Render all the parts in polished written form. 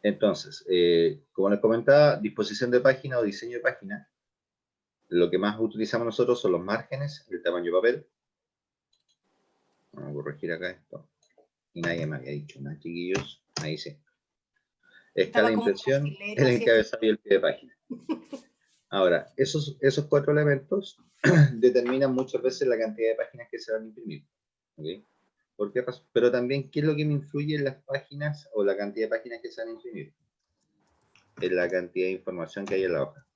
Entonces, como les comentaba, disposición de página o diseño de página, lo que más utilizamos nosotros son los márgenes, el tamaño de papel. Vamos a corregir acá esto. Y nadie me había dicho nada, chiquillos. Ahí sí. Escala de impresión, el encabezado y el pie de página. Ahora, esos 4 elementos determinan muchas veces la cantidad de páginas que se van a imprimir. ¿Okay? ¿Por qué razón? Pero también, ¿qué es lo que me influye en las páginas o la cantidad de páginas que se van a imprimir? Es la cantidad de información que hay en la hoja.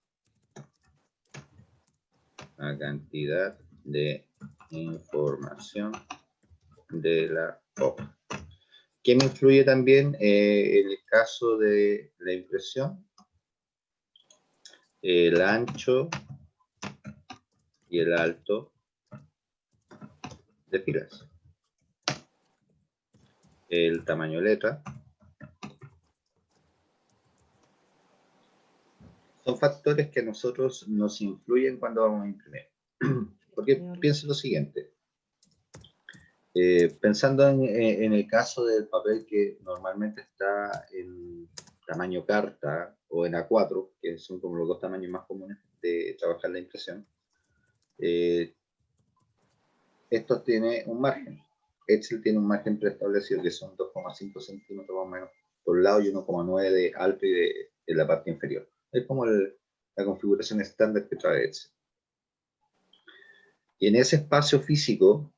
La cantidad de información de la hoja. ¿Qué me influye también en el caso de la impresión? El ancho y el alto de filas. El tamaño de letra. Son factores que a nosotros nos influyen cuando vamos a imprimir. Porque piensen lo siguiente. Pensando en el caso del papel que normalmente está en tamaño carta o en A4, que son como los dos tamaños más comunes de trabajar la impresión, esto tiene un margen. Excel tiene un margen preestablecido que son 2,5 centímetros más o menos por lado y 1,9 de alto y de la parte inferior. Es como la configuración estándar que trae Excel. Y en ese espacio físico,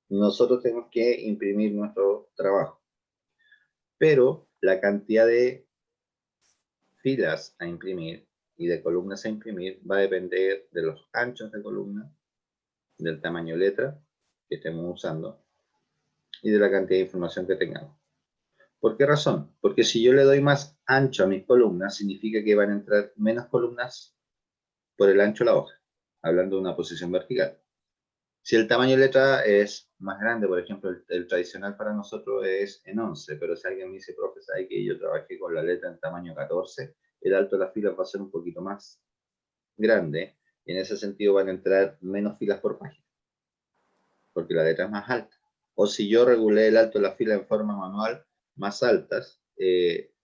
nosotros tenemos que imprimir nuestro trabajo. Pero la cantidad de filas a imprimir y de columnas a imprimir va a depender de los anchos de columna, del tamaño de letra que estemos usando y de la cantidad de información que tengamos. ¿Por qué razón? Porque si yo le doy más ancho a mis columnas, significa que van a entrar menos columnas por el ancho de la hoja, hablando de una posición vertical. Si el tamaño de letra es más grande, por ejemplo, el tradicional para nosotros es en 11, pero si alguien me dice, profe, sabe que yo trabajé con la letra en tamaño 14, el alto de las filas va a ser un poquito más grande, y en ese sentido van a entrar menos filas por página, porque la letra es más alta. O si yo regulé el alto de la fila en forma manual, más altas,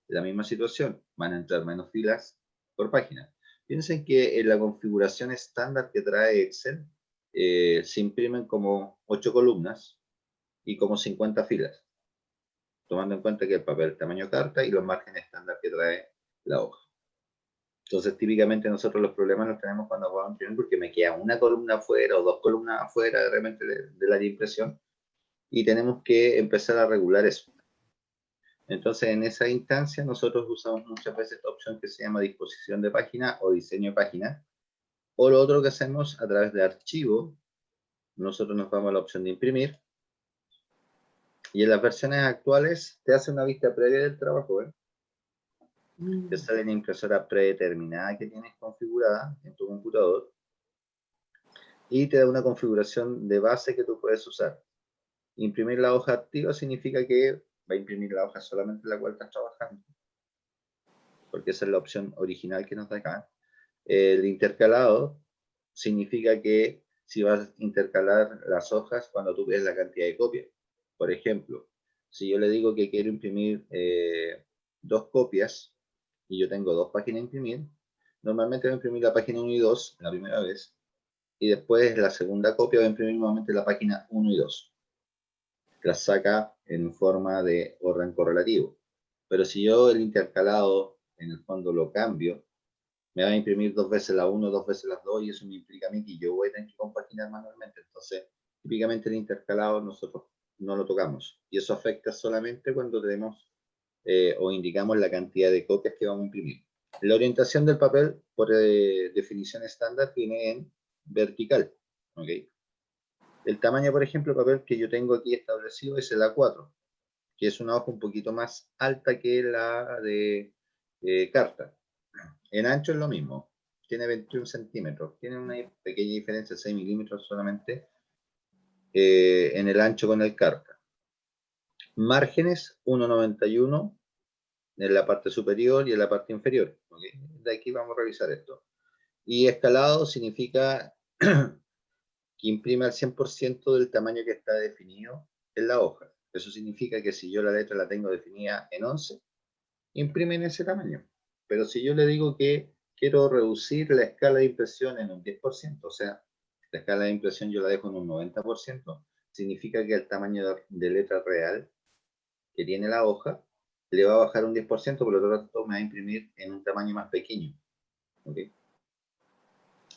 la misma situación, van a entrar menos filas por página. Piensen que en la configuración estándar que trae Excel, se imprimen como 8 columnas y como 50 filas, tomando en cuenta que el papel es tamaño carta y los márgenes estándar que trae la hoja. Entonces, típicamente nosotros los problemas los tenemos cuando vamos a imprimir porque me queda una columna afuera o 2 columnas afuera de repente de la impresión y tenemos que empezar a regular eso. Entonces, en esa instancia, nosotros usamos muchas veces esta opción que se llama disposición de página o diseño de página. O lo otro que hacemos a través de archivo, nosotros nos vamos a la opción de imprimir. Y en las versiones actuales te hace una vista previa del trabajo, ¿eh? Te sale la impresora predeterminada que tienes configurada en tu computador. Y te da una configuración de base que tú puedes usar. Imprimir la hoja activa significa que va a imprimir la hoja solamente en la cual estás trabajando, porque esa es la opción original que nos da acá. El intercalado significa que si vas a intercalar las hojas cuando tú ves la cantidad de copias. Por ejemplo, si yo le digo que quiero imprimir 2 copias y yo tengo 2 páginas a imprimir, normalmente voy a imprimir la página 1 y 2 la primera vez y después la segunda copia voy a imprimir nuevamente la página 1 y 2. Las saca en forma de orden correlativo. Pero si yo el intercalado en el fondo lo cambio, me va a imprimir 2 veces la 1, 2 veces las 2 y eso me implica a mí que yo voy a tener que compaginar manualmente. Entonces, típicamente el intercalado nosotros no lo tocamos. Y eso afecta solamente cuando tenemos o indicamos la cantidad de copias que vamos a imprimir. La orientación del papel, por definición estándar, viene en vertical. ¿Okay? El tamaño, por ejemplo, de papel que yo tengo aquí establecido es el A4, que es una hoja un poquito más alta que la de carta. En ancho es lo mismo, tiene 21 centímetros, tiene una pequeña diferencia, 6 milímetros solamente, en el ancho con el carta. Márgenes 1,91 en la parte superior y en la parte inferior. ¿Okay? De aquí vamos a revisar esto. Y escalado significa que imprime al 100% del tamaño que está definido en la hoja. Eso significa que si yo la letra la tengo definida en 11 imprimen ese tamaño. Pero si yo le digo que quiero reducir la escala de impresión en un 10%, o sea, la escala de impresión yo la dejo en un 90%, significa que el tamaño de letra real que tiene la hoja le va a bajar un 10%, por lo tanto me va a imprimir en un tamaño más pequeño. ¿Okay?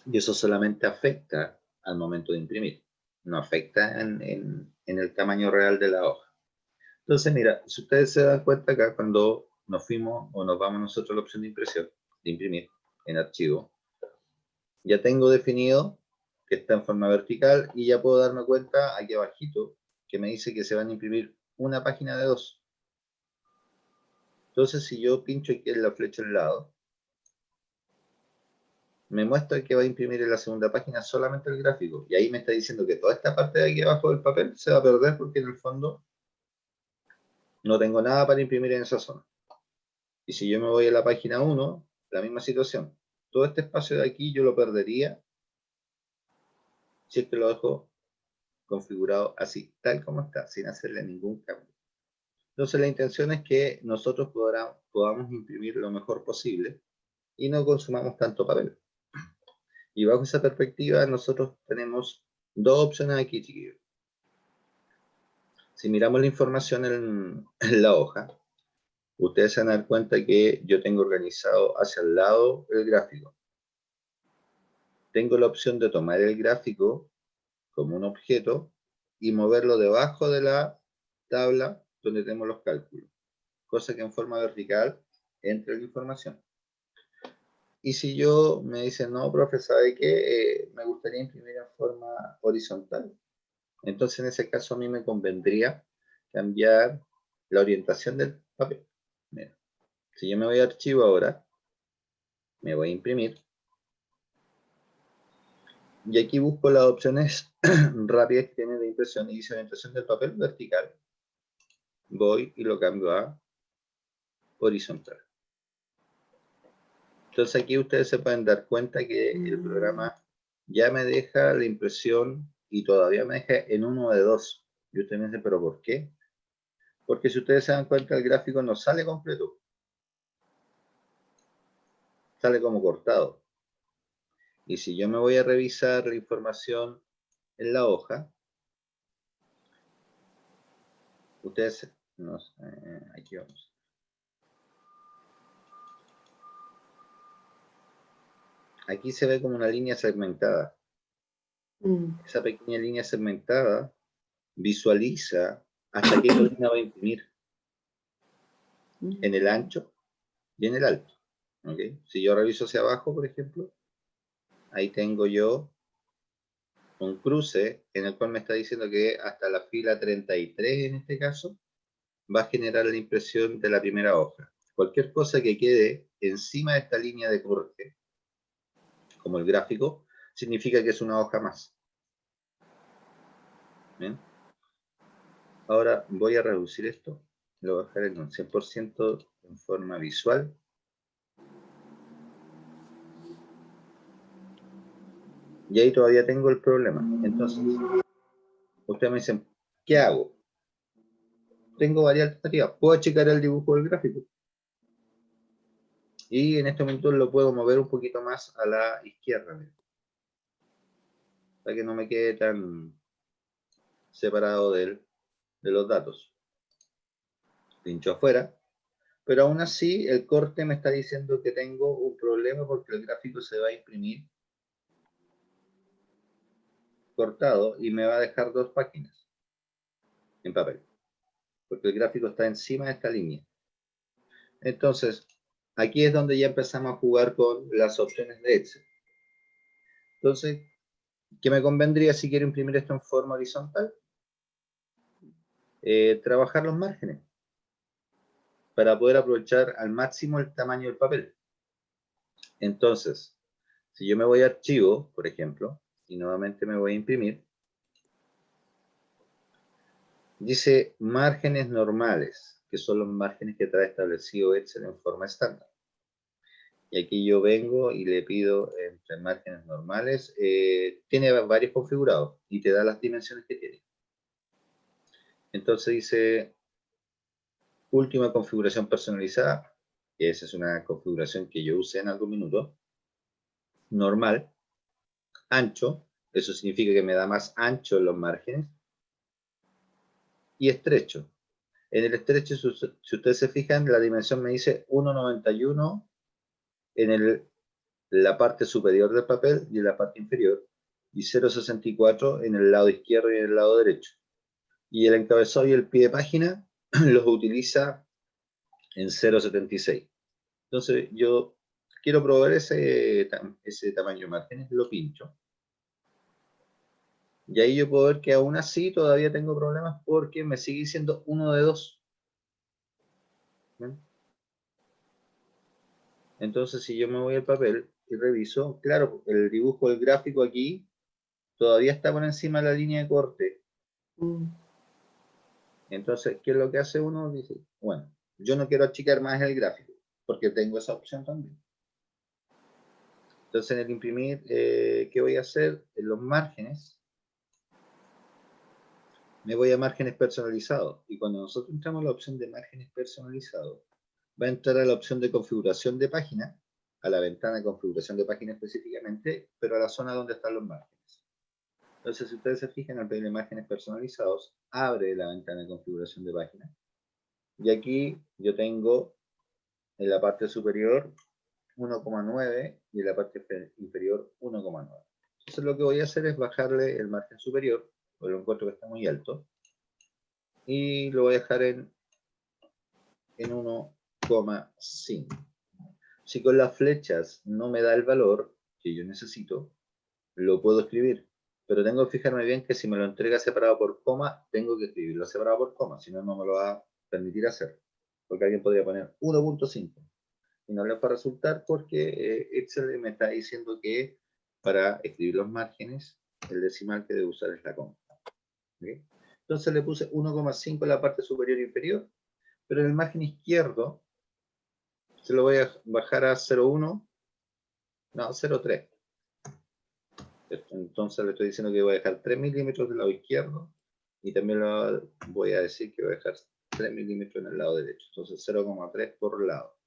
Y eso solamente afecta al momento de imprimir, no afecta en el tamaño real de la hoja. Entonces, mira, si ustedes se dan cuenta acá, cuando nos fuimos o nos vamos nosotros a la opción de impresión, de imprimir en archivo, ya tengo definido que está en forma vertical y ya puedo darme cuenta aquí abajito que me dice que se van a imprimir una página de 2. Entonces, si yo pincho aquí en la flecha al lado, me muestra que va a imprimir en la segunda página solamente el gráfico. Y ahí me está diciendo que toda esta parte de aquí abajo del papel se va a perder porque en el fondo no tengo nada para imprimir en esa zona. Y si yo me voy a la página 1, la misma situación. Todo este espacio de aquí yo lo perdería si es que lo dejo configurado así, tal como está, sin hacerle ningún cambio. Entonces la intención es que nosotros podamos imprimir lo mejor posible y no consumamos tanto papel. Y bajo esa perspectiva nosotros tenemos dos opciones aquí, chiquillos. Si miramos la información en la hoja, ustedes se van a dar cuenta que yo tengo organizado hacia el lado el gráfico. Tengo la opción de tomar el gráfico como un objeto y moverlo debajo de la tabla donde tenemos los cálculos, cosa que en forma vertical entre la información. Y si yo me dicen, no, profe, ¿sabe qué? Me gustaría imprimir en forma horizontal. Entonces, en ese caso, a mí me convendría cambiar la orientación del papel. Mira, si yo me voy a archivo ahora, me voy a imprimir. Y aquí busco las opciones rápidas que tiene de impresión y dice orientación del papel vertical. Voy y lo cambio a horizontal. Entonces aquí ustedes se pueden dar cuenta que el programa ya me deja la impresión y todavía me deja en 1 de 2. Y ustedes me dicen, ¿pero por qué? Porque si ustedes se dan cuenta, el gráfico no sale completo. Sale como cortado. Y si yo me voy a revisar la información en la hoja, ustedes, aquí vamos. Aquí se ve como una línea segmentada. Esa pequeña línea segmentada visualiza hasta qué columna va a imprimir en el ancho y en el alto. ¿Okay? Si yo reviso hacia abajo, por ejemplo, ahí tengo yo un cruce en el cual me está diciendo que hasta la fila 33 en este caso va a generar la impresión de la primera hoja. Cualquier cosa que quede encima de esta línea de corte, como el gráfico, significa que es una hoja más. ¿Bien? Ahora voy a reducir esto, lo voy a dejar en un 100% en forma visual. Y ahí todavía tengo el problema. Entonces, ustedes me dicen, ¿qué hago? Tengo varias alternativas. Puedo achicar el dibujo del gráfico. Y en este momento lo puedo mover un poquito más a la izquierda. Para que no me quede tan separado de los datos. Pincho afuera. Pero aún así, el corte me está diciendo que tengo un problema porque el gráfico se va a imprimir cortado y me va a dejar 2 páginas en papel. Porque el gráfico está encima de esta línea. Entonces, aquí es donde ya empezamos a jugar con las opciones de Excel. Entonces, ¿qué me convendría si quiero imprimir esto en forma horizontal? Trabajar los márgenes para poder aprovechar al máximo el tamaño del papel. Entonces, si yo me voy a archivo, por ejemplo, y nuevamente me voy a imprimir, dice márgenes normales, que son los márgenes que trae establecido Excel en forma estándar. Y aquí yo vengo y le pido entre márgenes normales, tiene varios configurados y te da las dimensiones que tiene. Entonces dice última configuración personalizada, que esa es una configuración que yo usé en algún minuto, normal, ancho, eso significa que me da más ancho en los márgenes, y estrecho. En el estrecho, si ustedes se fijan, la dimensión me dice 1,91 en la parte superior del papel y en la parte inferior, y 0,64 en el lado izquierdo y en el lado derecho. Y el encabezado y el pie de página los utiliza en 0,76. Entonces yo quiero probar ese tamaño de márgenes, lo pincho. Y ahí yo puedo ver que aún así todavía tengo problemas porque me sigue diciendo 1 de 2. ¿Ven? Entonces si yo me voy al papel y reviso, claro, el dibujo del gráfico aquí todavía está por encima de la línea de corte. Entonces, ¿qué es lo que hace uno? Dice, bueno, yo no quiero achicar más el gráfico, porque tengo esa opción también. Entonces, en el imprimir, ¿qué voy a hacer? En los márgenes, me voy a márgenes personalizados. Y cuando nosotros entramos a la opción de márgenes personalizados, va a entrar a la opción de configuración de página, a la ventana de configuración de página específicamente, pero a la zona donde están los márgenes. Entonces, si ustedes se fijan, al pedirle márgenes personalizados, abre la ventana de configuración de página. Y aquí yo tengo en la parte superior 1,9 y en la parte inferior 1,9. Entonces lo que voy a hacer es bajarle el margen superior, porque lo encuentro que está muy alto, y lo voy a dejar en 1,5. Si con las flechas no me da el valor que yo necesito, lo puedo escribir. Pero tengo que fijarme bien que si me lo entrega separado por coma, tengo que escribirlo separado por coma, si no, no me lo va a permitir hacer. Porque alguien podría poner 1,5. Y no le va a resultar porque Excel me está diciendo que para escribir los márgenes, el decimal que debe usar es la coma. ¿Okay? Entonces le puse 1,5 en la parte superior e inferior, pero en el margen izquierdo se lo voy a bajar a 0,1, no, 0,3. Entonces le estoy diciendo que voy a dejar 3 milímetros del lado izquierdo y también voy a decir que voy a dejar 3 milímetros en el lado derecho. Entonces 0,3 por lado.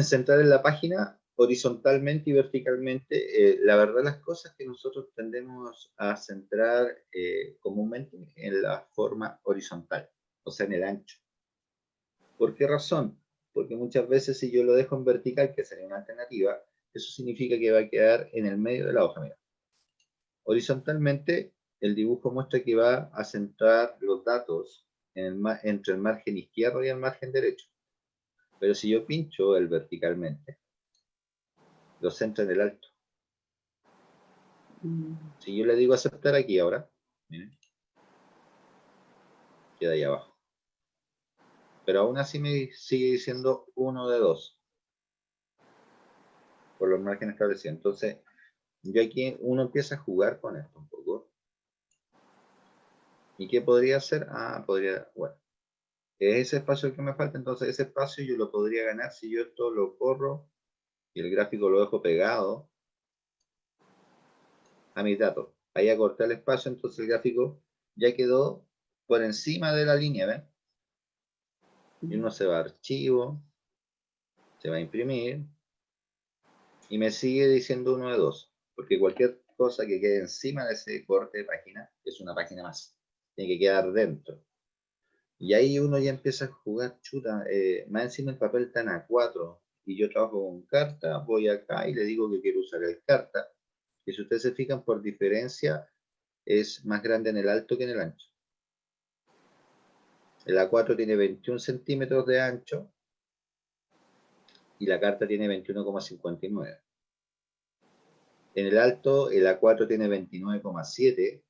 Centrar en la página horizontalmente y verticalmente. La verdad las cosas que nosotros tendemos a centrar comúnmente en la forma horizontal, o sea, en el ancho. ¿Por qué razón? Porque muchas veces si yo lo dejo en vertical, que sería una alternativa, eso significa que va a quedar en el medio de la hoja. Mira. Horizontalmente, el dibujo muestra que va a centrar los datos entre el margen izquierdo y el margen derecho. Pero si yo pincho el verticalmente, lo centra en el alto. Si yo le digo aceptar aquí ahora, miren, queda ahí abajo. Pero aún así me sigue diciendo 1 de 2 por los márgenes establecidos. Entonces, yo aquí uno empieza a jugar con esto un poco. ¿Y qué podría hacer? Podría, bueno, ese espacio el que me falta, entonces ese espacio yo lo podría ganar si yo esto lo corro y el gráfico lo dejo pegado a mis datos. Ahí acorté el espacio, entonces el gráfico ya quedó por encima de la línea, ¿ven? Y uno se va a archivo, se va a imprimir, y me sigue diciendo 1 de 2, porque cualquier cosa que quede encima de ese corte de página es una página más. Tiene que quedar dentro. Y ahí uno ya empieza a jugar, chuta, más encima el papel está en A4, y yo trabajo con carta, voy acá y le digo que quiero usar el carta, y si ustedes se fijan por diferencia, es más grande en el alto que en el ancho. El A4 tiene 21 centímetros de ancho, y la carta tiene 21,59. En el alto, el A4 tiene 29,7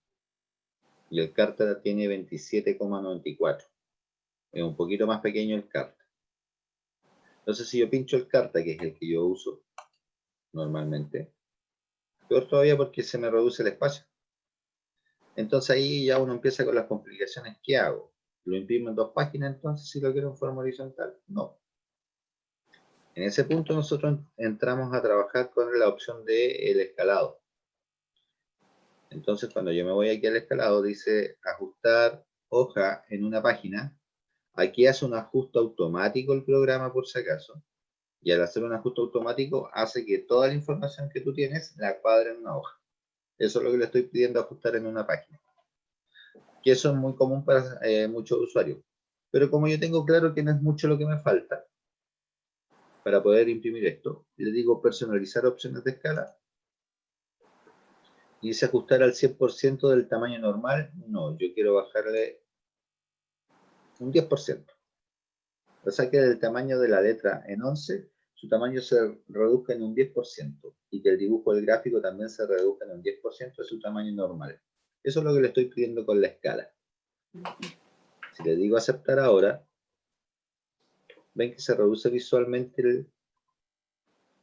y el Carta tiene 27,94. Es un poquito más pequeño el Carta. Entonces, si yo pincho el Carta, que es el que yo uso normalmente, peor todavía porque se me reduce el espacio. Entonces ahí ya uno empieza con las complicaciones que hago. ¿Lo imprimo en 2 páginas entonces si lo quiero en forma horizontal? No. En ese punto nosotros entramos a trabajar con la opción de el escalado. Entonces cuando yo me voy aquí al escalado dice ajustar hoja en una página. Aquí hace un ajuste automático el programa por si acaso. Y al hacer un ajuste automático hace que toda la información que tú tienes la cuadre en una hoja. Eso es lo que le estoy pidiendo ajustar en una página. Que eso es muy común para muchos usuarios. Pero como yo tengo claro que no es mucho lo que me falta para poder imprimir esto, le digo personalizar opciones de escala y dice ajustar al 100% del tamaño normal. No, yo quiero bajarle un 10%. O sea que el tamaño de la letra en 11, su tamaño se reduzca en un 10% y que el dibujo del gráfico también se reduzca en un 10% de su tamaño normal. Eso es lo que le estoy pidiendo con la escala. Si le digo aceptar ahora, ven que se reduce visualmente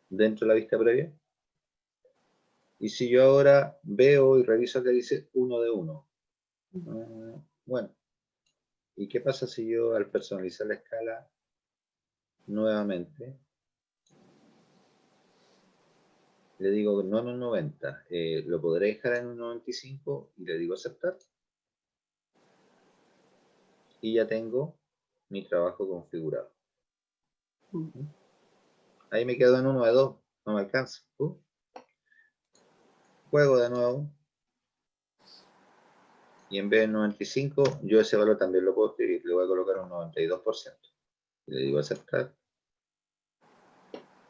dentro de la vista previa. Y si yo ahora veo y reviso que dice 1 de 1. Bueno, ¿y qué pasa si yo al personalizar la escala nuevamente le digo no en un 90, lo podré dejar en un 95 y le digo aceptar? Y ya tengo mi trabajo configurado. Ahí me quedo en 1 de 2, no me alcanza. Juego de nuevo. Y en vez de 95, yo ese valor también lo puedo escribir. Le voy a colocar un 92%. Y le digo aceptar.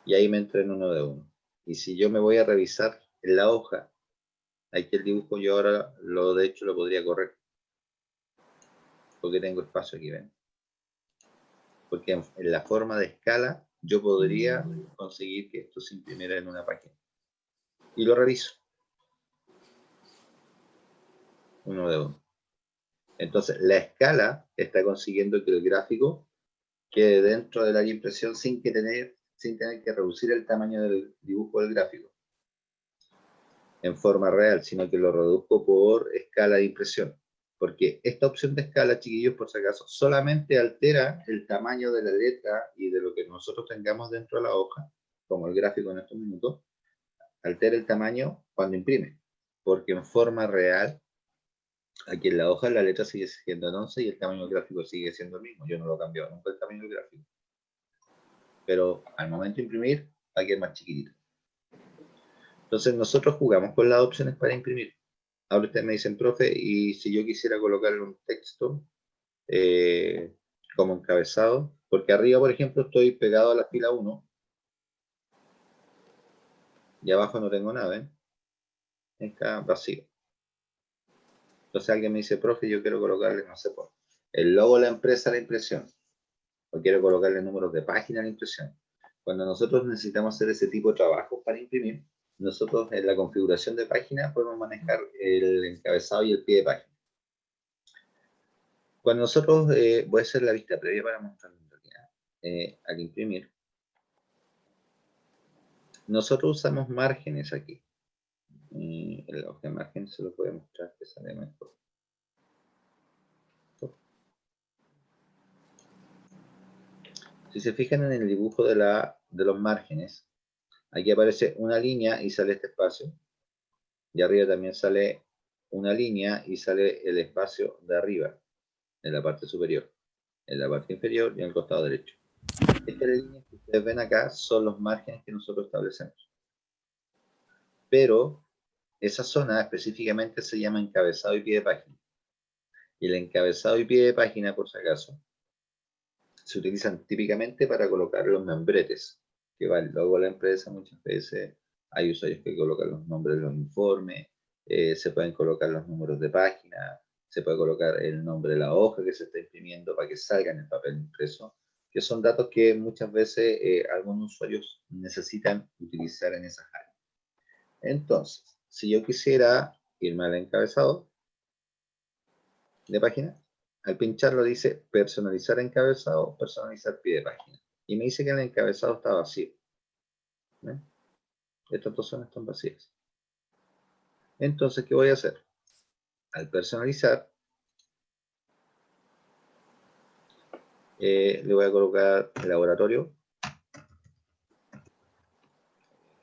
Y ahí me entra en 1 de 1. Y si yo me voy a revisar en la hoja, aquí el dibujo yo ahora, de hecho, lo podría correr. Porque tengo espacio aquí, ¿ven? Porque en la forma de escala, yo podría conseguir que esto se imprimiera en una página. Y lo reviso. 1 de 1. Entonces, la escala está consiguiendo que el gráfico quede dentro del área de impresión sin tener que reducir el tamaño del dibujo del gráfico en forma real, sino que lo reduzco por escala de impresión. Porque esta opción de escala, chiquillos, por si acaso, solamente altera el tamaño de la letra y de lo que nosotros tengamos dentro de la hoja, como el gráfico en estos minutos, altera el tamaño cuando imprime. Porque en forma real, aquí en la hoja la letra sigue siendo en 11 y el tamaño del gráfico sigue siendo el mismo. Yo no lo cambio nunca el tamaño del gráfico. Pero al momento de imprimir, aquí es más chiquitito. Entonces nosotros jugamos con las opciones para imprimir. Ahora ustedes me dicen, profe, y si yo quisiera colocarle un texto como encabezado, porque arriba, por ejemplo, estoy pegado a la fila 1 y abajo no tengo nada, ¿eh? Está vacío. Entonces alguien me dice, profe, yo quiero colocarle, no sé, por el logo de la empresa a la impresión, o quiero colocarle números de página a la impresión. Cuando nosotros necesitamos hacer ese tipo de trabajo para imprimir, nosotros en la configuración de página podemos manejar el encabezado y el pie de página. Cuando nosotros, voy a hacer la vista previa para mostrarles al imprimir, nosotros usamos márgenes aquí. El hoja de margen se lo voy a mostrar que sale mejor. Si se fijan en el dibujo de los márgenes, aquí aparece una línea y sale este espacio. Y arriba también sale una línea y sale el espacio de arriba, en la parte superior, en la parte inferior y en el costado derecho. Estas líneas que ustedes ven acá son los márgenes que nosotros establecemos. Pero esa zona específicamente se llama encabezado y pie de página. Y el encabezado y pie de página, por si acaso, se utilizan típicamente para colocar los membretes, que va el logo de la empresa. Muchas veces hay usuarios que colocan los nombres de los informes, se pueden colocar los números de página, se puede colocar el nombre de la hoja que se está imprimiendo para que salga en el papel impreso, que son datos que muchas veces algunos usuarios necesitan utilizar en esas áreas. Entonces, si yo quisiera irme al encabezado de página, al pincharlo dice personalizar encabezado, personalizar pie de página. Y me dice que el encabezado está vacío. ¿Ven? Estas dos zonas están vacías. Entonces, ¿qué voy a hacer? Al personalizar, le voy a colocar el laboratorio,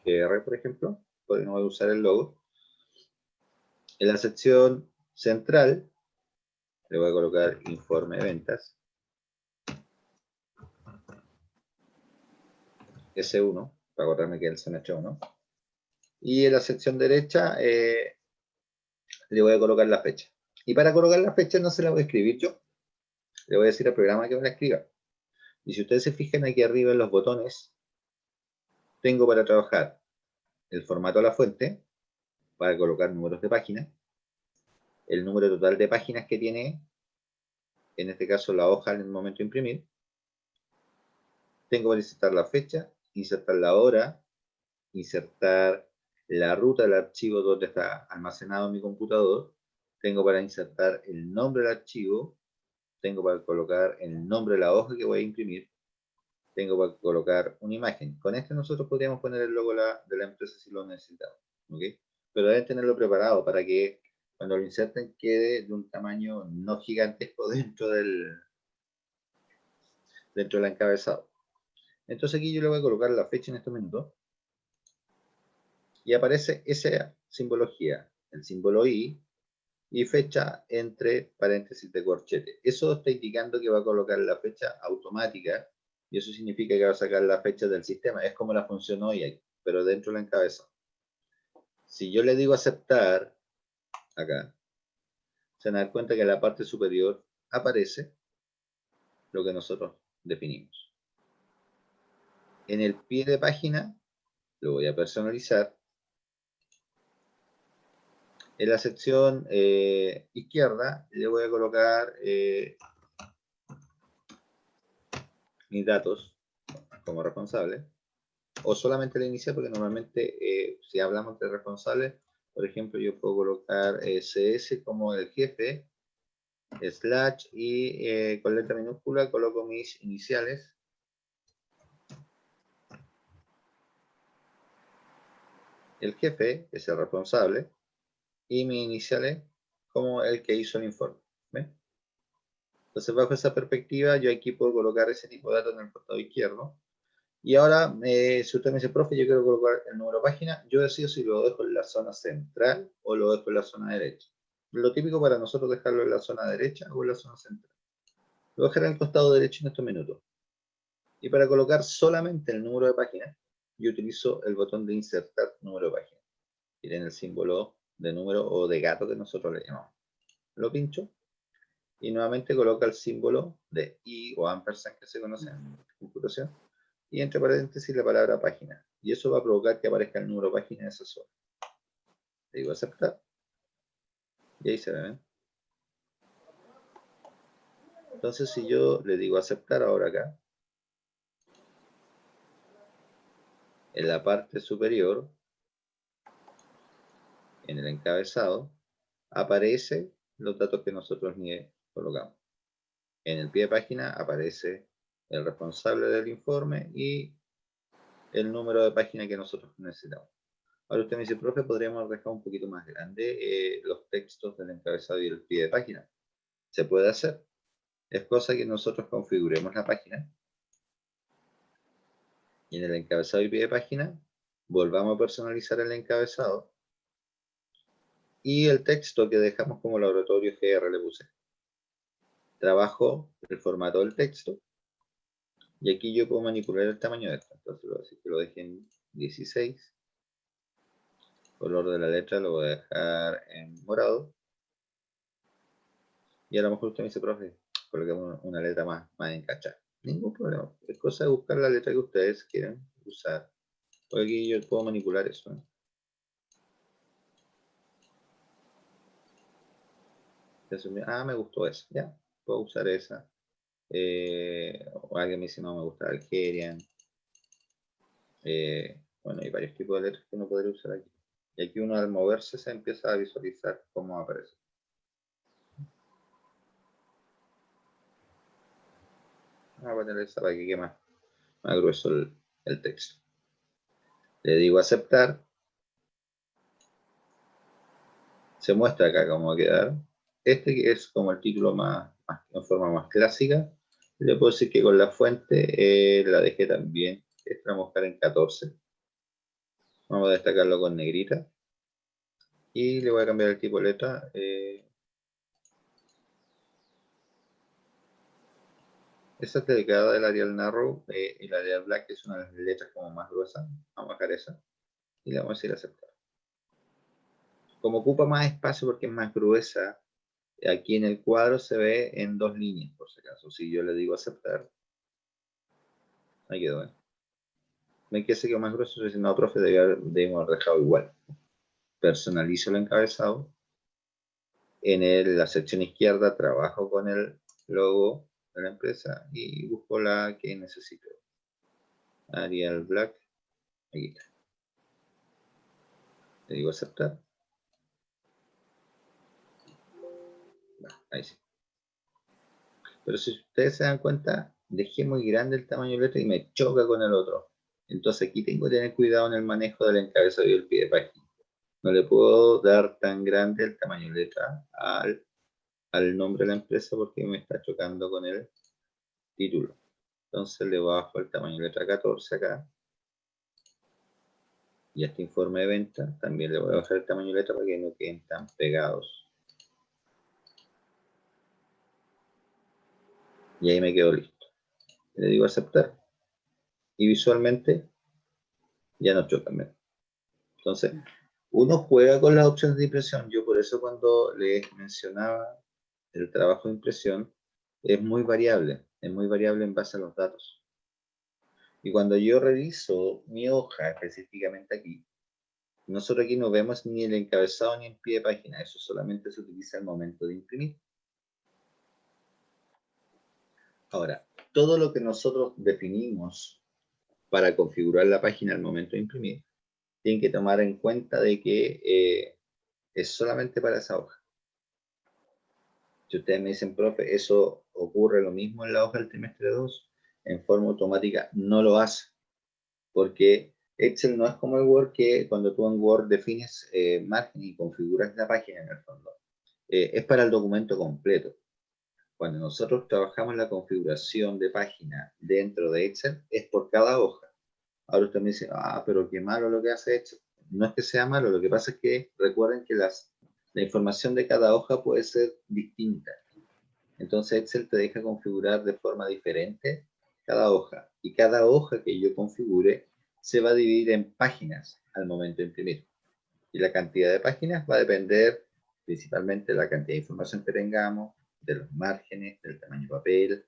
GR, por ejemplo, porque no voy a usar el logo. En la sección central, le voy a colocar informe de ventas. S1, para acordarme que es el semestre 1. Y en la sección derecha le voy a colocar la fecha. Y para colocar la fecha no se la voy a escribir yo. Le voy a decir al programa que me la escriba. Y si ustedes se fijan aquí arriba en los botones, tengo para trabajar el formato a la fuente, para colocar números de página, el número total de páginas que tiene, en este caso la hoja en el momento de imprimir. Tengo para insertar la fecha, insertar la hora, insertar la ruta del archivo donde está almacenado mi computador. Tengo para insertar el nombre del archivo. Tengo para colocar el nombre de la hoja que voy a imprimir. Tengo para colocar una imagen. Con este nosotros podríamos poner el logo de la empresa si lo necesitamos. ¿Okay? Pero deben tenerlo preparado para que cuando lo inserten quede de un tamaño no gigantesco dentro del encabezado. Entonces aquí yo le voy a colocar la fecha en estos minutos. Y aparece esa simbología, el símbolo I, y fecha entre paréntesis de corchete. Eso está indicando que va a colocar la fecha automática, y eso significa que va a sacar la fecha del sistema. Es como la función hoy, pero dentro del encabezado. Si yo le digo aceptar, acá, se van a dar cuenta que en la parte superior aparece lo que nosotros definimos. En el pie de página, lo voy a personalizar. En la sección izquierda le voy a colocar mis datos como responsable, o solamente la inicial, porque normalmente si hablamos de responsable, por ejemplo, yo puedo colocar CS como el jefe, slash, y con letra minúscula coloco mis iniciales. El jefe es el responsable, y mis iniciales como el que hizo el informe. ¿Ven? Entonces, bajo esa perspectiva, yo aquí puedo colocar ese tipo de datos en el costado izquierdo. Y ahora, si usted me dice, profe, yo quiero colocar el número de página, yo decido si lo dejo en la zona central o lo dejo en la zona derecha. Lo típico para nosotros dejarlo en la zona derecha o en la zona central. Lo voy a dejar en el costado derecho en estos minutos. Y para colocar solamente el número de página, yo utilizo el botón de insertar número de página. Y tiene el símbolo de número o de gato que nosotros le llamamos. Lo pincho y nuevamente coloca el símbolo de I o ampersand que se conoce en computación, y entre paréntesis la palabra página, y eso va a provocar que aparezca el número de página de esa zona. Le digo aceptar y ahí se ve. Entonces si yo le digo aceptar ahora acá, en la parte superior, en el encabezado, aparece los datos que nosotros colocamos. En el pie de página aparece el responsable del informe y el número de página que nosotros necesitamos. Ahora usted me dice, profe, podríamos dejar un poquito más grande los textos del encabezado y el pie de página. Se puede hacer. Es cosa que nosotros configuremos la página y en el encabezado y pie de página volvamos a personalizar el encabezado y el texto que dejamos como laboratorio GR le puse. Trabajo el formato del texto y aquí yo puedo manipular el tamaño de esto. Entonces lo voy a decir que lo deje en 16. Color de la letra lo voy a dejar en morado. Y a lo mejor usted me dice, profe, coloquemos una letra más encachada. Ningún problema. Es cosa de buscar la letra que ustedes quieren usar. Porque aquí yo puedo manipular eso. Entonces, me gustó esa. Ya, puedo usar esa. O alguien me dice, no, me gusta Algerian. Bueno, hay varios tipos de letras que uno podría usar aquí. Y aquí uno al moverse se empieza a visualizar cómo aparece. Vamos a poner esa para que quede más grueso el texto. Le digo aceptar. Se muestra acá cómo va a quedar. Este que es como el título en forma más clásica. Le puedo decir que con la fuente la dejé también extra moscar en 14. Vamos a destacarlo con negrita. Y le voy a cambiar el tipo de letra. Esa es delgada del Arial Narrow, y la Arial Black es una de las letras como más gruesa. Vamos a bajar esa y le vamos a decir aceptar. Como ocupa más espacio porque es más gruesa, aquí en el cuadro se ve en 2 líneas, por si acaso. Si yo le digo aceptar, ahí quedó. ¿Ven que se quedó más grueso? Si no, profe, debemos haber dejado igual. Personalizo el encabezado. En la sección izquierda trabajo con el logo de la empresa y busco la que necesito. Arial Black. Aquí está. Le digo aceptar. Ahí sí. Pero si ustedes se dan cuenta, dejé muy grande el tamaño de letra y me choca con el otro. Entonces aquí tengo que tener cuidado en el manejo del encabezado y el pie de página. No le puedo dar tan grande el tamaño de letra al nombre de la empresa porque me está chocando con el título. Entonces le bajo el tamaño de letra 14 acá. Y a este informe de venta también le voy a bajar el tamaño de letra para que no queden tan pegados. Y ahí me quedo listo. Le digo aceptar. Y visualmente ya no chocan. Entonces, uno juega con las opciones de impresión. Yo por eso cuando les mencionaba el trabajo de impresión, es muy variable en base a los datos. Y cuando yo reviso mi hoja, específicamente aquí, nosotros aquí no vemos ni el encabezado ni el pie de página, eso solamente se utiliza al momento de imprimir. Ahora, todo lo que nosotros definimos para configurar la página al momento de imprimir, tienen que tomar en cuenta de que es solamente para esa hoja. Si ustedes me dicen, profe, eso ocurre lo mismo en la hoja del trimestre 2, en forma automática no lo hace, porque Excel no es como el Word, que cuando tú en Word defines margen y configuras la página en el fondo. Es para el documento completo. Cuando nosotros trabajamos la configuración de página dentro de Excel, es por cada hoja. Ahora usted me dice, pero qué malo lo que hace Excel. No es que sea malo, lo que pasa es que recuerden que la información de cada hoja puede ser distinta. Entonces Excel te deja configurar de forma diferente cada hoja. Y cada hoja que yo configure se va a dividir en páginas al momento de imprimir. Y la cantidad de páginas va a depender principalmente de la cantidad de información que tengamos, de los márgenes, del tamaño de papel.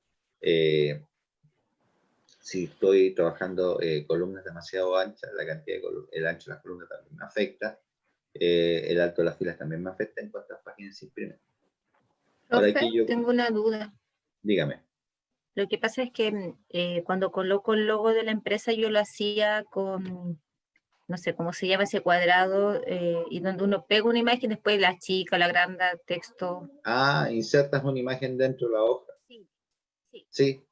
Si estoy trabajando columnas demasiado anchas, la cantidad el ancho de las columnas también me afecta. El alto de las filas también me afecta en cuántas páginas se imprimen. Ahora Profe, aquí yo... tengo una duda. Dígame. Lo que pasa es que cuando coloco el logo de la empresa yo lo hacía con, no sé cómo se llama ese cuadrado, y donde uno pega una imagen, después la chica, la agranda, texto. Insertas una imagen dentro de la hoja. Sí, sí. Sí,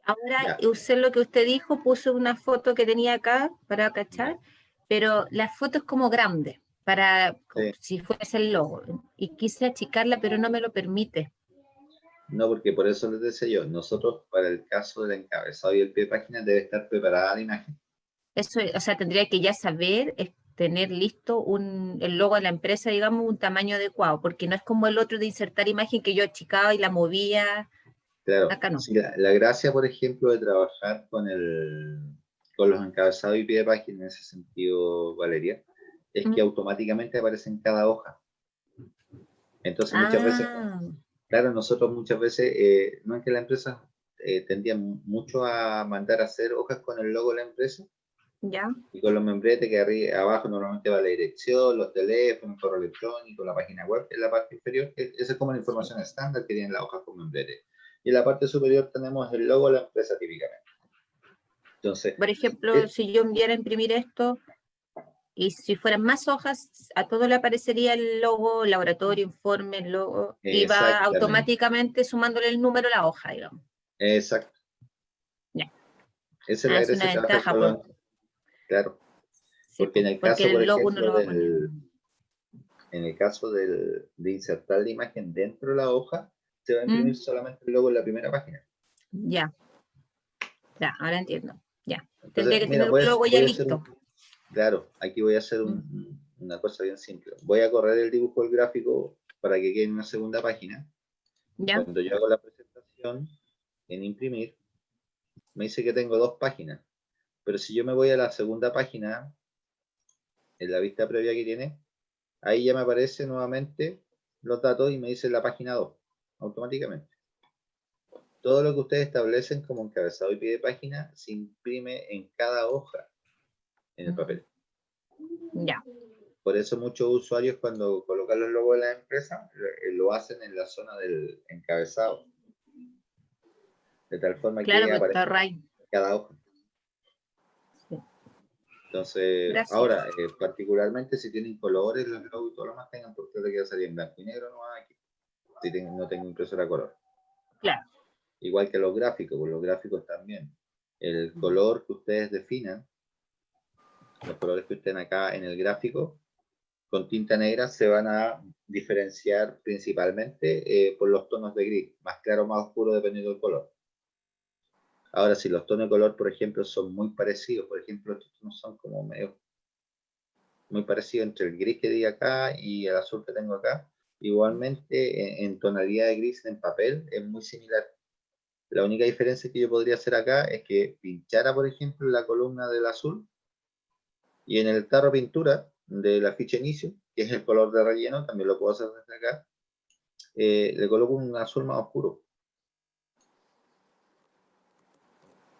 Ahora ya, usé lo que usted dijo, puse una foto que tenía acá para cachar, ya, pero la foto es como grande, para sí. si fuese el logo. Y quise achicarla, pero no me lo permite. No, porque por eso les decía yo, nosotros para el caso del encabezado y el pie de página debe estar preparada la imagen. Eso, o sea, tendría que ya saber tener listo el logo de la empresa, digamos, un tamaño adecuado, porque no es como el otro de insertar imagen que yo achicaba y la movía. Claro, Acá no. sí, la gracia, por ejemplo, de trabajar con los encabezados y pie de página en ese sentido, Valeria, es que ¿Mm? automáticamente aparece en cada hoja. Entonces muchas veces, Ah, claro, nosotros muchas veces, no es que la empresa tendía mucho a mandar a hacer hojas con el logo de la empresa, ya. y con los membretes que arriba, abajo normalmente va la dirección, los teléfonos, correo electrónico, la página web en la parte inferior. Esa es como la Sí. información estándar que tiene la hoja con membrete. Y en la parte superior tenemos el logo de la empresa típicamente. Entonces, Por ejemplo, eh, si yo enviara a imprimir esto y si fueran más hojas, a todo le aparecería el logo, laboratorio, informe, el logo, y va exactamente, automáticamente sumándole el número a la hoja, digamos. exacto. Ya. Esa es la Ah, es gracia una de trabajar ventaja, con los, claro, sí, porque en el porque caso, por el logo no ejemplo, lo va a poner. de insertar la imagen dentro de la hoja, se va a ¿Mm? imprimir solamente el logo en la primera página. Ya, ya, ahora entiendo. Ya. Tendría Entonces, que mira, tener un logo ya voy a hacer listo. claro, aquí voy a hacer ¿Mm? una cosa bien simple. Voy a correr el dibujo del gráfico para que quede en una segunda página. Ya. Cuando yo hago la presentación, en imprimir, me dice que tengo 2 páginas. Pero si yo me voy a la segunda página, en la vista previa que tiene, ahí ya me aparece nuevamente los datos y me dice la página 2, automáticamente. Todo lo que ustedes establecen como encabezado y pie de página se imprime en cada hoja en el papel. Ya. Por eso muchos usuarios cuando colocan los logos de la empresa lo hacen en la zona del encabezado. De tal forma Claro, que pues aparece está right. en cada hoja. Sí. Entonces, Gracias. ahora, particularmente si tienen colores, los logos y todo lo más, tengan por claro que va a salir en blanco y negro, no aquí, si no tengo impresora a color. Claro. Igual que los gráficos, pues los gráficos también. El color que ustedes definan, los colores que estén acá en el gráfico, con tinta negra se van a diferenciar principalmente por los tonos de gris, más claro o más oscuro dependiendo del color. Ahora, si los tonos de color, por ejemplo, son muy parecidos, por ejemplo, estos tonos son como medio muy parecidos entre el gris que di acá y el azul que tengo acá, igualmente en tonalidad de gris en papel es muy similar. La única diferencia que yo podría hacer acá es que pinchara, por ejemplo, la columna del azul y en el tarro pintura de la ficha inicio, que es el color de relleno, también lo puedo hacer desde acá, le coloco un azul más oscuro.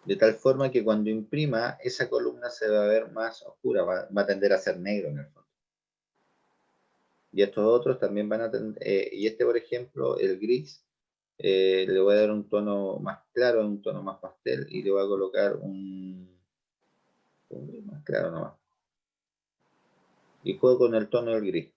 De tal forma que cuando imprima, esa columna se va a ver más oscura, va a tender a ser negro en el fondo. Y estos otros también van a tender, y este por ejemplo, el gris, le voy a dar un tono más claro, un tono más pastel, y le voy a colocar un gris más claro nomás. Y juego con el tono del gris,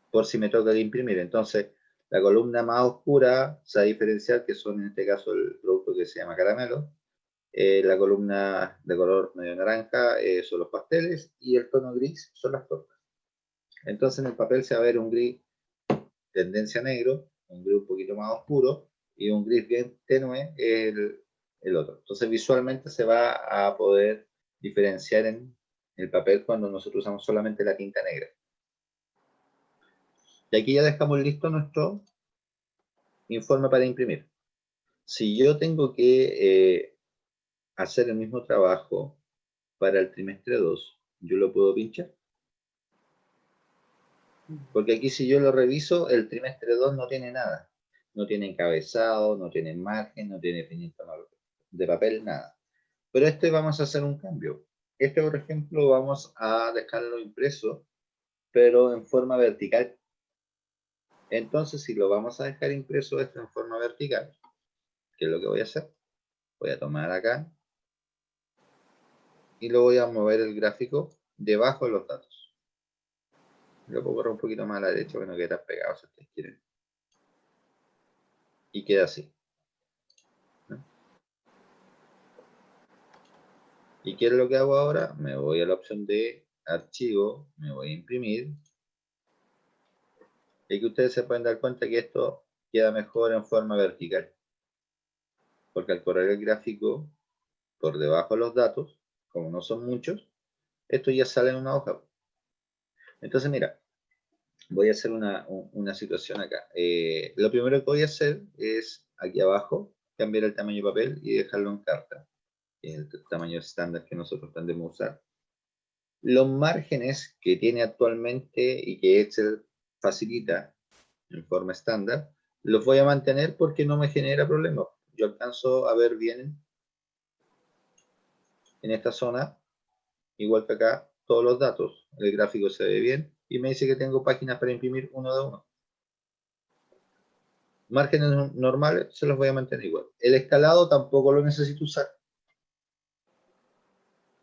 por si me toca imprimir. Entonces, la columna más oscura se va a diferenciar, que son en este caso el producto que se llama caramelo. La columna de color medio naranja son los pasteles y el tono gris son las tortas. Entonces en el papel se va a ver un gris tendencia negro, un gris un poquito más oscuro y un gris bien tenue el otro. Entonces visualmente se va a poder diferenciar en el papel cuando nosotros usamos solamente la tinta negra. Y aquí ya dejamos listo nuestro informe para imprimir. Si yo tengo que hacer el mismo trabajo para el trimestre 2, yo lo puedo pinchar. Porque aquí si yo lo reviso, el trimestre 2 no tiene nada. No tiene encabezado, no tiene margen, no tiene finito de papel, nada. Pero este vamos a hacer un cambio. Este, por ejemplo, vamos a dejarlo impreso, pero en forma vertical. Entonces, si lo vamos a dejar impreso esto en forma vertical, ¿qué es lo que voy a hacer? Voy a tomar acá y lo voy a mover el gráfico debajo de los datos. Lo puedo correr un poquito más a la derecha, que no quede tan pegado si ustedes quieren. Y queda así. ¿No? ¿Y qué es lo que hago ahora? Me voy a la opción de archivo, me voy a imprimir. Y que ustedes se pueden dar cuenta que esto queda mejor en forma vertical. Porque al correr el gráfico por debajo de los datos, como no son muchos, esto ya sale en una hoja. Entonces, mira, voy a hacer una situación acá. Lo primero que voy a hacer es aquí abajo cambiar el tamaño de papel y dejarlo en carta, el tamaño estándar que nosotros tendemos a usar. Los márgenes que tiene actualmente y que Excel facilita en forma estándar, los voy a mantener porque no me genera problema. Yo alcanzo a ver bien en esta zona, igual que acá, todos los datos. El gráfico se ve bien y me dice que tengo páginas para imprimir uno de uno. Márgenes normales se los voy a mantener igual. El escalado tampoco lo necesito usar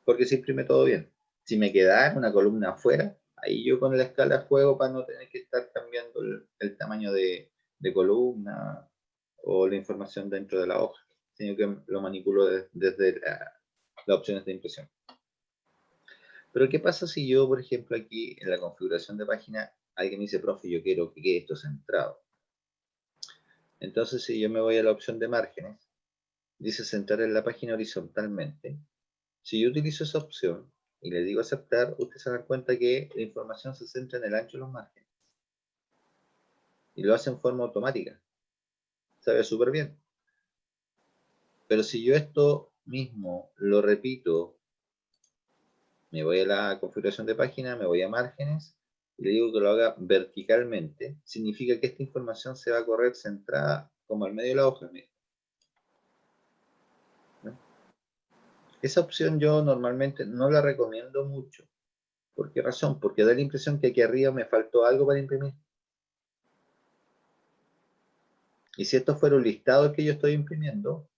porque se imprime todo bien. Si me queda una columna afuera, ahí yo con la escala juego para no tener que estar cambiando el tamaño de columna o la información dentro de la hoja, sino que lo manipulo desde las opciones de impresión. Pero ¿qué pasa si yo, por ejemplo, aquí en la configuración de página, alguien me dice, profe, yo quiero que quede esto centrado? Entonces, si yo me voy a la opción de márgenes, dice centrar en la página horizontalmente. Si yo utilizo esa opción y le digo aceptar, ustedes se dan cuenta que la información se centra en el ancho de los márgenes. Y lo hace en forma automática. Se ve súper bien. Pero si yo esto mismo lo repito, me voy a la configuración de página, me voy a márgenes, y le digo que lo haga verticalmente, significa que esta información se va a correr centrada como al medio de la hoja. ¿No? Esa opción yo normalmente no la recomiendo mucho. ¿Por qué razón? Porque da la impresión que aquí arriba me faltó algo para imprimir. Y si estos fueron listados que yo estoy imprimiendo,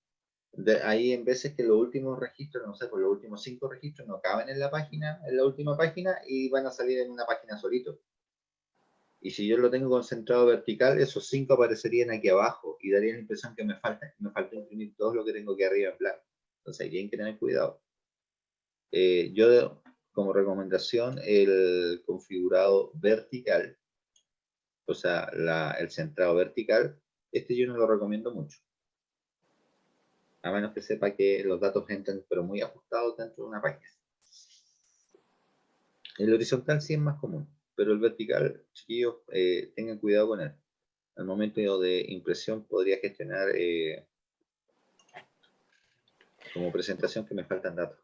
ahí en veces que los últimos registros, no sé, pues los últimos 5 registros no caben en la página, en la última página, y van a salir en una página solito. Y si yo lo tengo concentrado vertical, esos 5 aparecerían aquí abajo y daría la impresión que me falta imprimir todo lo que tengo aquí arriba en blanco. Entonces ahí tienen que tener cuidado. Yo, como recomendación, el configurado vertical, o sea, el centrado vertical, este yo no lo recomiendo mucho. A menos que sepa que los datos entran, pero muy ajustados dentro de una página. El horizontal sí es más común, pero el vertical, chiquillos, tengan cuidado con él. Al momento de impresión podría gestionar como presentación que me faltan datos.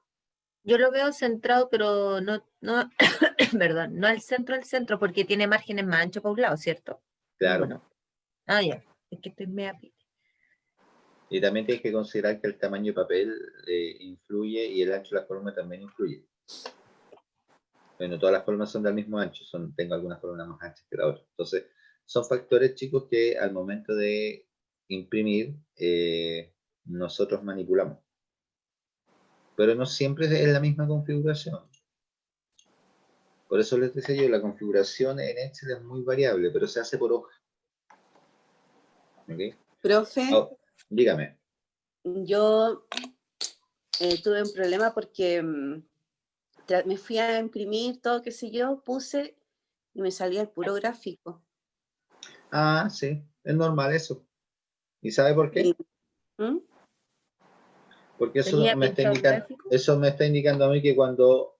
Yo lo veo centrado, pero no, perdón, no al centro, porque tiene márgenes más anchos para un lado, ¿cierto? Claro. Bueno. Ah, ya. Es que estoy media. Y también tienes que considerar que el tamaño de papel influye y el ancho de la columna también influye. Bueno, todas las columnas son del mismo ancho, tengo algunas columnas más anchas que la otra. Entonces, son factores, chicos, que al momento de imprimir, nosotros manipulamos. Pero no siempre es la misma configuración. Por eso les decía yo, la configuración en Excel es muy variable, pero se hace por hoja. ¿Okay? Profe, Dígame. yo tuve un problema porque me fui a imprimir todo, qué sé yo, puse y me salía el puro gráfico. Ah, sí, es normal eso. ¿Y sabe por qué? ¿Mm? Porque ¿Tenía pinchado el gráfico? eso me está indicando a mí que cuando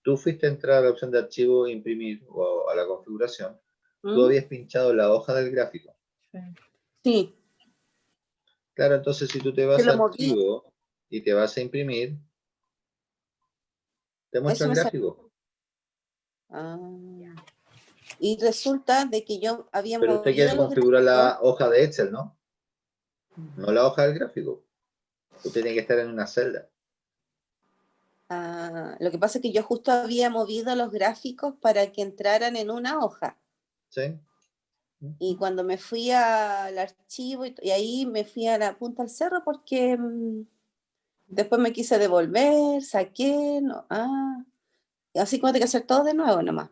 tú fuiste a entrar a la opción de archivo, imprimir o a la configuración, tú ¿Mm? habías pinchado la hoja del gráfico. Sí. Claro, entonces si tú te vas Se a lo moví, archivo y te vas a imprimir, te muestra eso el me salió. gráfico. Ah. Y resulta de que yo había Pero usted movido quiere los configurar gráficos. la hoja de Excel, ¿no? No la hoja del gráfico. Usted tiene que estar en una celda. Ah, lo que pasa es que yo justo había movido los gráficos para que entraran en una hoja. ¿Sí? Y cuando me fui al archivo y ahí me fui a la punta del cerro porque después me quise devolver, saqué, no, así como tengo que hacer todo de nuevo nomás.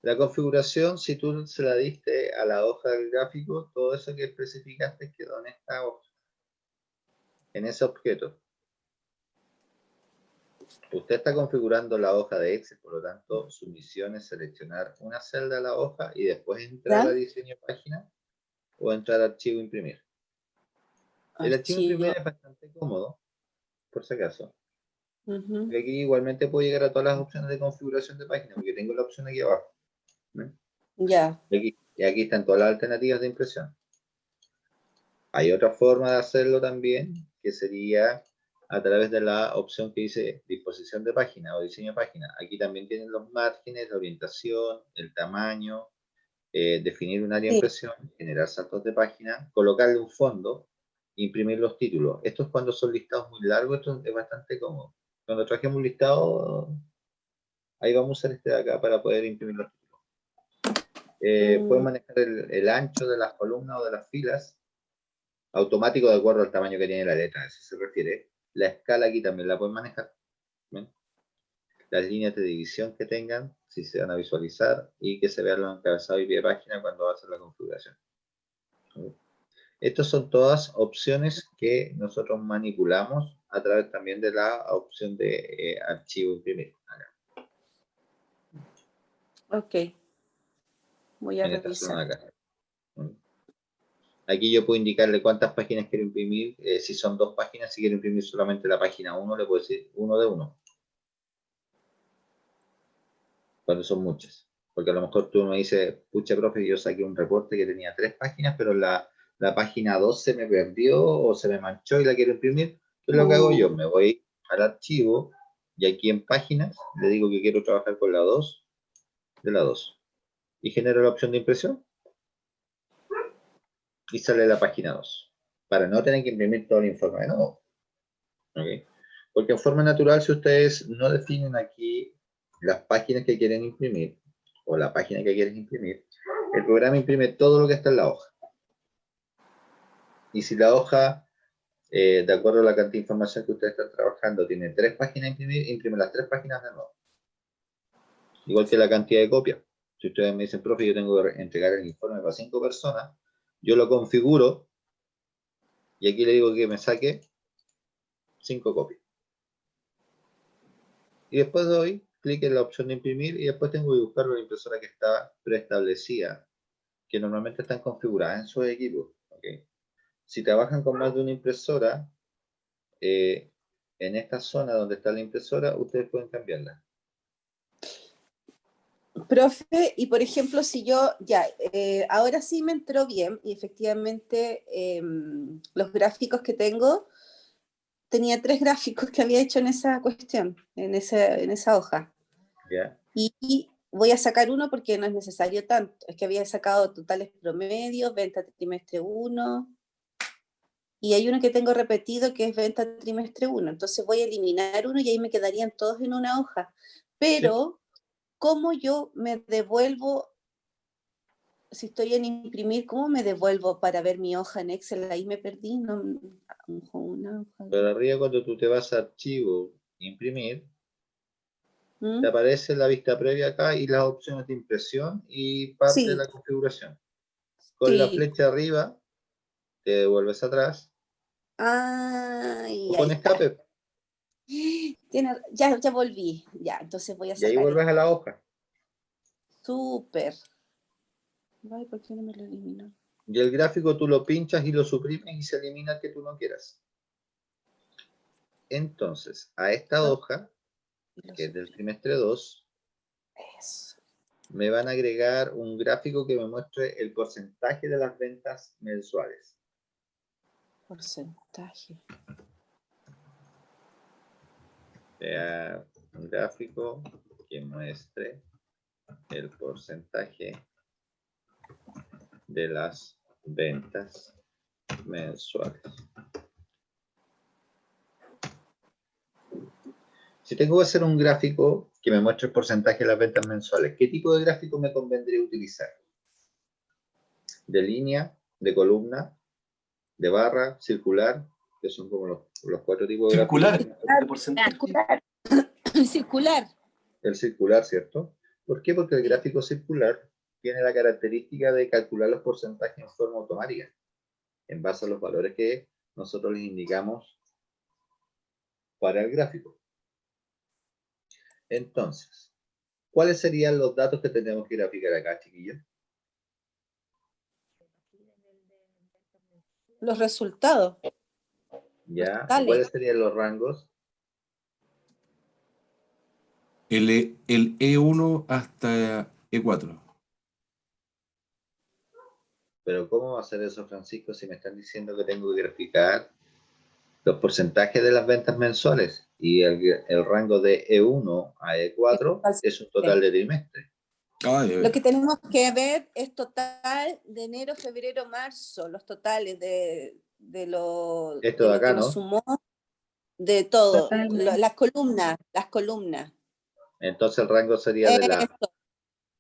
La configuración, si tú se la diste a la hoja del gráfico, todo eso que especificaste quedó en esta hoja, en ese objeto. Usted está configurando la hoja de Excel, por lo tanto, su misión es seleccionar una celda a la hoja y después entrar ¿Ya? a diseño página o entrar a archivo imprimir. El archivo imprimir Archivo. es bastante cómodo, por si acaso. Ujú. Porque aquí igualmente puedo llegar a todas las opciones de configuración de página, porque tengo la opción aquí abajo. ¿No? Ya. Y aquí están todas las alternativas de impresión. Hay otra forma de hacerlo también, que sería a través de la opción que dice disposición de página o diseño de página. Aquí también tienen los márgenes, la orientación, el tamaño, definir un área de Sí. impresión, generar saltos de página, colocarle un fondo, imprimir los títulos. Esto es cuando son listados muy largos, esto es bastante cómodo. Cuando trajemos un listado, ahí vamos a usar este de acá para poder imprimir los títulos. Pueden manejar el ancho de las columnas o de las filas, automático de acuerdo al tamaño que tiene la letra, a eso se refiere. La escala aquí también la pueden manejar. ¿Ven? Las líneas de división que tengan, si se van a visualizar, y que se vean los encabezados y pie de página cuando va a hacer la configuración. Estas son todas opciones que nosotros manipulamos a través también de la opción de archivo imprimir. Acá. Ok. Voy a En esta zona revisar. de acá. Aquí yo puedo indicarle cuántas páginas quiero imprimir. Si son 2 páginas, si quiero imprimir solamente la página 1, le puedo decir 1 de 1. Cuando son muchas. Porque a lo mejor tú me dices, pucha, profe, yo saqué un reporte que tenía 3 páginas, pero la la página 2 se me perdió o se me manchó y la quiero imprimir, ¿qué es lo que hago yo? Me voy al archivo y aquí en páginas le digo que quiero trabajar con la 2 de la 2 y genero la opción de impresión y sale la página 2 para no tener que imprimir todo el informe de nuevo. ¿Okay? Porque en forma natural, si ustedes no definen aquí las páginas que quieren imprimir o la página que quieren imprimir, el programa imprime todo lo que está en la hoja. Y si la hoja, de acuerdo a la cantidad de información que ustedes están trabajando, tiene 3 páginas a imprimir, imprime las 3 páginas de nuevo. Igual que la cantidad de copias. Si ustedes me dicen, profe, yo tengo que entregar el informe para 5 personas, yo lo configuro y aquí le digo que me saque 5 copias. Y después doy clic en la opción de imprimir y después tengo que buscar una impresora que está preestablecida, que normalmente están configuradas en sus equipos. ¿Okay? Si trabajan con más de una impresora, en esta zona donde está la impresora, ustedes pueden cambiarla. Profe, y por ejemplo, si yo, ya, ahora sí me entró bien y efectivamente los gráficos que tengo, tenía 3 gráficos que había hecho en esa cuestión, en esa hoja. ¿Ya? Y voy a sacar uno porque no es necesario tanto. Es que había sacado totales promedios, venta trimestre 1, y hay uno que tengo repetido que es venta trimestre 1. Entonces voy a eliminar uno y ahí me quedarían todos en una hoja. Pero, ¿cómo yo me devuelvo? Si estoy en imprimir, ¿cómo me devuelvo para ver mi hoja en Excel? Ahí me perdí. No, una hoja. Pero arriba cuando tú te vas a archivo, imprimir, te ¿Mm? aparece la vista previa acá y las opciones de impresión y parte de Sí, la configuración. Con la sí. flecha arriba, te devuelves atrás Ay, o con ahí está. escape Ya volví. Ya, entonces voy a y ahí sacar vuelves a la hoja. súper. Ay, ¿por qué no me lo eliminó? Y el gráfico tú lo pinchas y lo suprimes y se elimina el que tú no quieras. Entonces, a esta hoja, que es del trimestre 2, Eso. me van a agregar un gráfico que me muestre el porcentaje de las ventas mensuales. Porcentaje. Vea un gráfico que muestre el porcentaje de las ventas mensuales. Si tengo que hacer un gráfico que me muestre el porcentaje de las ventas mensuales, ¿qué tipo de gráfico me convendría utilizar? ¿De línea, de columna, de barra, circular? Que son como los 4 tipos de Circular, gráficos. de porcentaje. Circular. Circular. El circular, ¿cierto? ¿Por qué? Porque el gráfico circular tiene la característica de calcular los porcentajes en forma automática, en base a los valores que nosotros les indicamos para el gráfico. Entonces, ¿cuáles serían los datos que tenemos que graficar acá, chiquillos? Los resultados. ¿Ya? ¿Y Totales. cuáles serían los rangos? El E1 hasta E4. Pero ¿cómo va a ser eso, Francisco, si me están diciendo que tengo que graficar los porcentajes de las ventas mensuales y el rango de E1 a E4 es un total de trimestre? Lo que tenemos que ver es total de enero, febrero, marzo, los totales de lo Esto de que acá, nos ¿no? sumó, de todo, Totalmente. las columnas. Entonces el rango sería de la...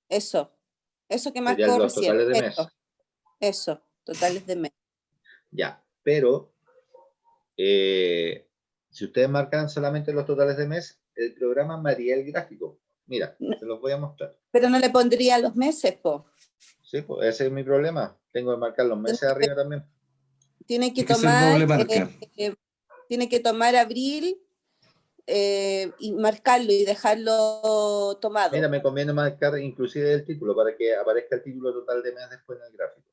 Eso que Serían marcó los recién, totales de mes. eso, totales de mes. Ya, pero si ustedes marcan solamente los totales de mes, el programa me haría el gráfico. Mira, se los voy a mostrar. Pero no le pondría los meses, po. Sí, pues ese es mi problema. Tengo que marcar los meses arriba también. Tiene que Hay que hacer doble marca. tiene que tomar abril y marcarlo y dejarlo tomado. Mira, me conviene marcar inclusive el título para que aparezca el título total de mes después en el gráfico.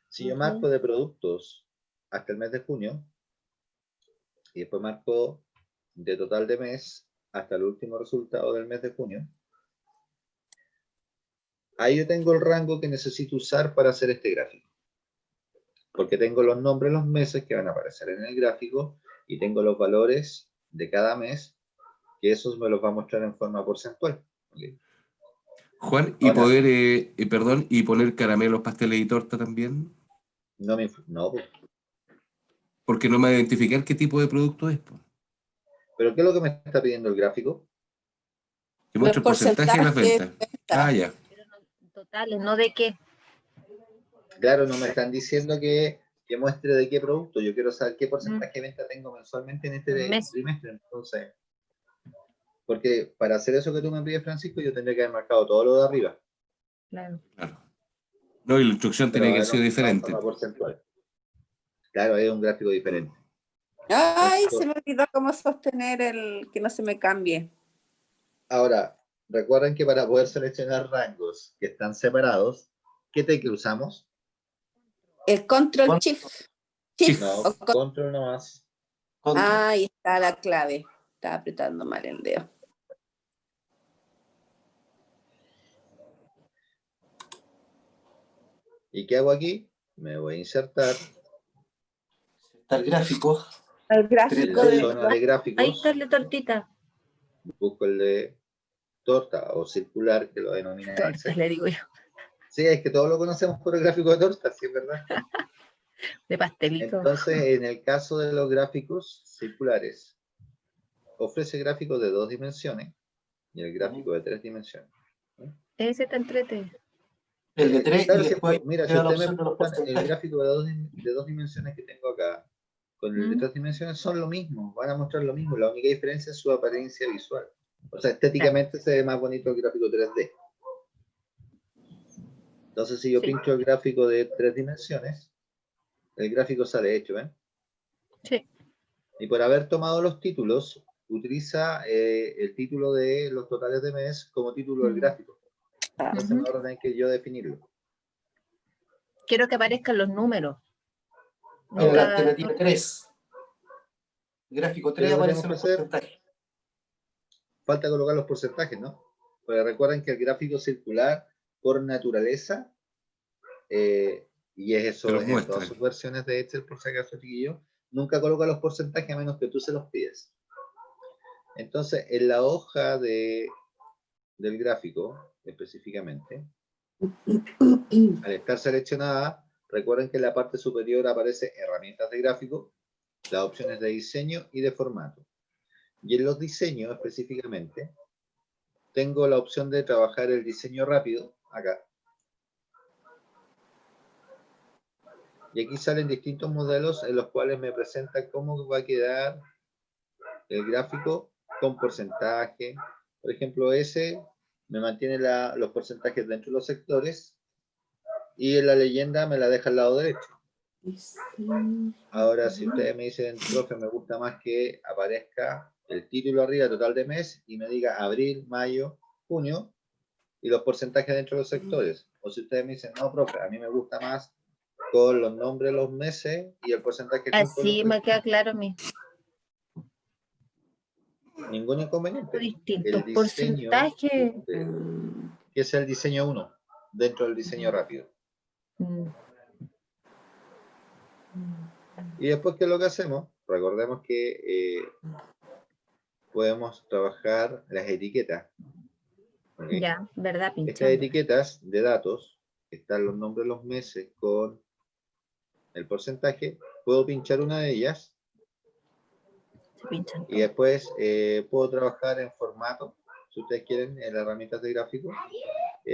Si yo marco de productos hasta el mes de junio y después marco de total de mes hasta el último resultado del mes de junio, ahí yo tengo el rango que necesito usar para hacer este gráfico. Porque tengo los nombres de los meses que van a aparecer en el gráfico y tengo los valores de cada mes, que esos me los va a mostrar en forma porcentual. ¿Okay? Juan, y Ahora, poder, perdón, y poner caramelos, pasteles y torta también, no, pues. porque no me va a identificar qué tipo de producto es, pues. ¿Pero qué es lo que me está pidiendo el gráfico? Que Los muestre el porcentaje de las porcentajes ventas. de venta. Ah, ya. Pero no, totales, no de qué. Claro, no me están diciendo que muestre de qué producto. Yo quiero saber qué porcentaje de venta tengo mensualmente en este Mes. trimestre. Entonces, porque para hacer eso que tú me pides, Francisco, yo tendría que haber marcado todo lo de arriba. Claro. Claro. No, y la instrucción Pero tiene que haber no sido en diferente. forma porcentual. Claro, es un gráfico diferente. Ay, Esto- se me olvidó cómo sostener el que no se me cambie. Ahora, recuerden que para poder seleccionar rangos que están separados, ¿qué tecla usamos? El control shift. Shift. No, o control nomás. ahí está la clave. Estaba apretando mal el dedo. ¿Y qué hago aquí? Me voy a insertar Está el gráfico. El en gráfico la de zona de Ahí gráficos. está la tortita. Busco el de torta o circular, que lo denomina Tortas, Excel. le digo yo. Sí, es que todos lo conocemos por el gráfico de torta, sí, es verdad. De pastelito. Entonces, en el caso de los gráficos circulares, ofrece gráficos de 2 dimensiones y el gráfico de 3 dimensiones. Ese te entrete. El de 3 Claro, y sí, después pues, mira, si queda la usted me opción de los busca el porcentajes. gráfico de 2 dimensiones que tengo acá, con el de 3 dimensiones son lo mismo, van a mostrar lo mismo, la única diferencia es su apariencia visual. O sea, estéticamente se ve más bonito el gráfico 3D. Entonces, si yo Sí. pincho el gráfico de 3 dimensiones, el gráfico sale hecho, ¿ven? Sí. Y por haber tomado los títulos, utiliza el título de los totales de mes como título del gráfico. Entonces me voy a tener que yo definirlo. Quiero que aparezcan los números. En la Nunca- alternativa 3. Gráfico 3 ¿Qué es lo que aparecen tenemos los que hacer? porcentajes. Falta colocar los porcentajes, ¿no? Porque recuerden que el gráfico circular, por naturaleza, y es Te eso los en muestra. todas sus versiones de Excel, por si acaso, chiquillo, nunca coloca los porcentajes a menos que tú se los pides. Entonces, en la hoja del gráfico, específicamente, al estar seleccionada, recuerden que en la parte superior aparece herramientas de gráfico, las opciones de diseño y de formato. Y en los diseños específicamente, tengo la opción de trabajar el diseño rápido, acá. Y aquí salen distintos modelos en los cuales me presenta cómo va a quedar el gráfico con porcentaje. Por ejemplo, ese me mantiene los porcentajes dentro de los sectores y en la leyenda me la deja al lado derecho. Ahora, si ustedes me dicen, profe, me gusta más que aparezca el título arriba, total de mes, y me diga abril, mayo, junio, y los porcentajes dentro de los sectores. O si ustedes me dicen, no, profe, a mí me gusta más con los nombres de los meses y el porcentaje junto a Así los me queda claro a mí. ningún inconveniente. Distintos El diseño, porcentajes. que es el diseño 1, dentro del diseño rápido. Y después, ¿qué es lo que hacemos? Recordemos que podemos trabajar las etiquetas. ¿Okay? Ya, ¿verdad? Estas Pinchando. etiquetas de datos, están los nombres de los meses con el porcentaje, puedo pinchar una de ellas Se pinchan y todos. después puedo trabajar en formato, si ustedes quieren, en las herramientas de gráfico,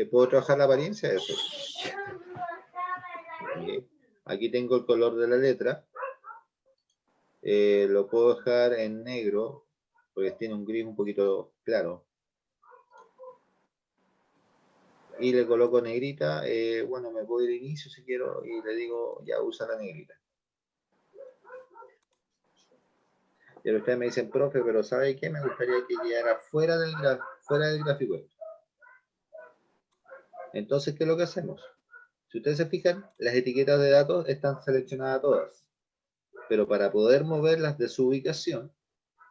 puedo trabajar la apariencia de eso. ¿Okay? Aquí tengo el color de la letra, lo puedo dejar en negro, porque tiene un gris un poquito claro. Y le coloco negrita, bueno, me puedo ir de inicio si quiero, y le digo, ya usa la negrita. Y ustedes me dicen, profe, pero ¿sabe qué? Me gustaría que quedara fuera del gráfico. Entonces, ¿qué es lo que hacemos? Si ustedes se fijan, las etiquetas de datos están seleccionadas todas. Pero para poder moverlas de su ubicación,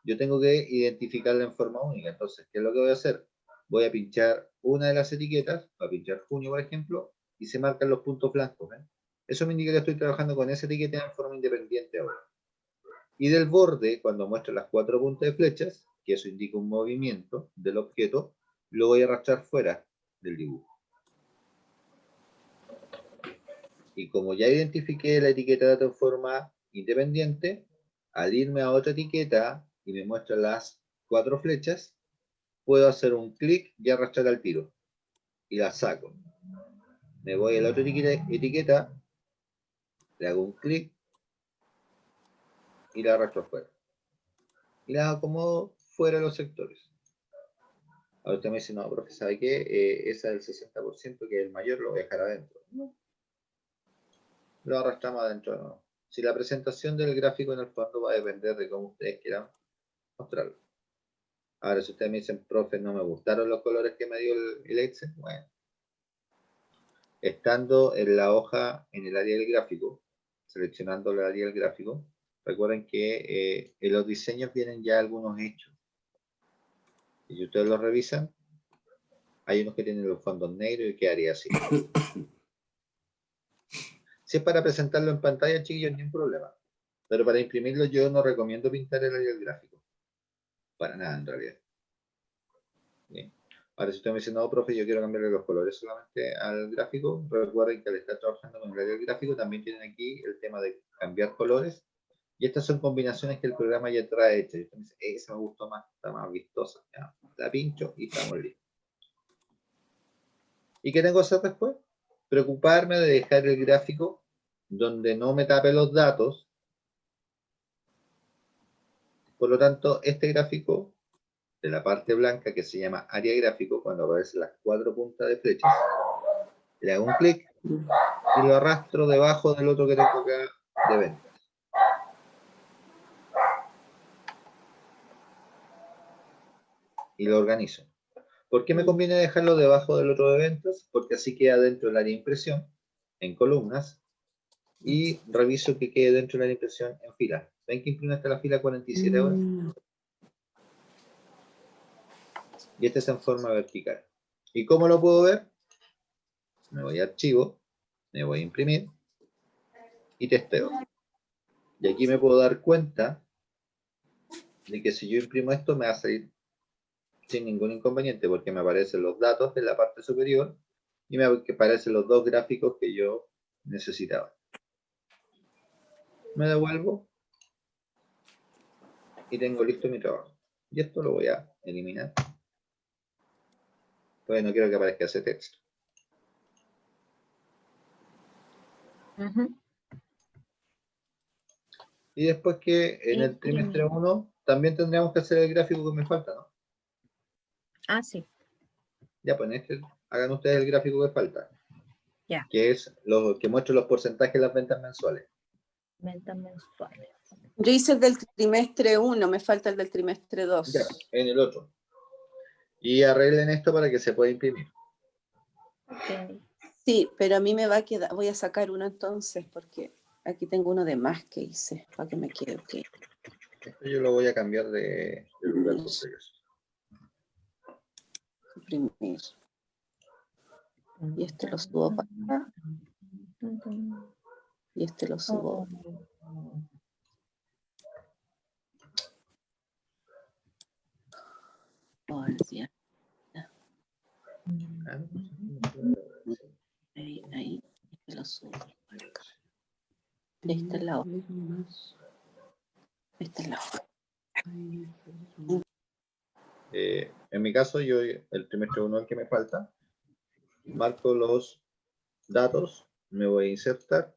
yo tengo que identificarla en forma única. Entonces, ¿qué es lo que voy a hacer? Voy a pinchar una de las etiquetas, voy a pinchar junio, por ejemplo, y se marcan los puntos blancos. ¿eh? Eso me indica que estoy trabajando con esa etiqueta en forma independiente ahora. Y del borde, cuando muestro las 4 puntas de flechas, que eso indica un movimiento del objeto, lo voy a arrastrar fuera del dibujo. Y como ya identifiqué la etiqueta de dato en forma independiente, al irme a otra etiqueta y me muestra las 4 flechas, puedo hacer un clic y arrastrar al tiro. Y la saco. Me voy a la otra etiqueta, le hago un clic y la arrastro fuera. Y la acomodo fuera de los sectores. Ahora usted me dice, no, profe, ¿sabe qué? Esa del 60%, que es el mayor, lo voy a dejar adentro. Lo arrastramos adentro, ¿no? Si la presentación del gráfico en el fondo va a depender de cómo ustedes quieran mostrarlo. Ahora, si ustedes me dicen, profe, no me gustaron los colores que me dio el Excel, bueno. Estando en la hoja, en el área del gráfico, seleccionando el área del gráfico, recuerden que en los diseños vienen ya algunos hechos. Y si ustedes los revisan, hay unos que tienen los fondos negros y quedaría así. Si es para presentarlo en pantalla, chiquillos, ni un problema. Pero para imprimirlo yo no recomiendo pintar el área del gráfico. Para nada, en realidad. Bien. Ahora, si usted me dice, no, profe, yo quiero cambiarle los colores solamente al gráfico, recuerden que al estar trabajando con el área del gráfico también tienen aquí el tema de cambiar colores. Y estas son combinaciones que el programa ya trae hechas. Y usted me dice, esa me gustó más, está más vistosa. Ya, la pincho y estamos listos. ¿Y qué tengo que hacer después? Preocuparme de dejar el gráfico donde no me tape los datos. Por lo tanto, este gráfico de la parte blanca que se llama área gráfico, cuando aparecen las 4 puntas de flechas, le hago un clic y lo arrastro debajo del otro que tengo acá de ventas. Y lo organizo. ¿Por qué me conviene dejarlo debajo del otro de ventas? Porque así queda dentro del área de impresión, en columnas, y reviso que quede dentro del área de impresión en fila. ¿Ven que imprime hasta la fila 47 ahora? Y este es en forma vertical. ¿Y cómo lo puedo ver? Me voy a archivo, me voy a imprimir y testeo. Y aquí me puedo dar cuenta de que si yo imprimo esto me va a salir sin ningún inconveniente porque me aparecen los datos de la parte superior y me aparecen los 2 gráficos que yo necesitaba. Me devuelvo y tengo listo mi trabajo. Y esto lo voy a eliminar. Pues no quiero que aparezca ese texto. Y después que en el trimestre 1 también tendríamos que hacer el gráfico que me falta, ¿no? Ah, sí. Ya, pues hagan ustedes el gráfico que falta. Ya. Que es lo que muestra los porcentajes de las ventas mensuales. Ventas mensuales. Yo hice el del trimestre 1, me falta el del trimestre 2. Ya, en el otro. Y arreglen esto para que se pueda imprimir. Okay. Sí, pero a mí me va a quedar, voy a sacar uno entonces, porque aquí tengo uno de más que hice, para que me quede ok. Esto yo lo voy a cambiar de lugar por si acaso. Suprimir. Y este lo subo para acá. Y este lo subo. Guardia. Ahí. Este lo subo para acá. Y esta es la otra. Esta es la otra. En mi caso, yo el trimestre 1 el que me falta, marco los datos, me voy a insertar,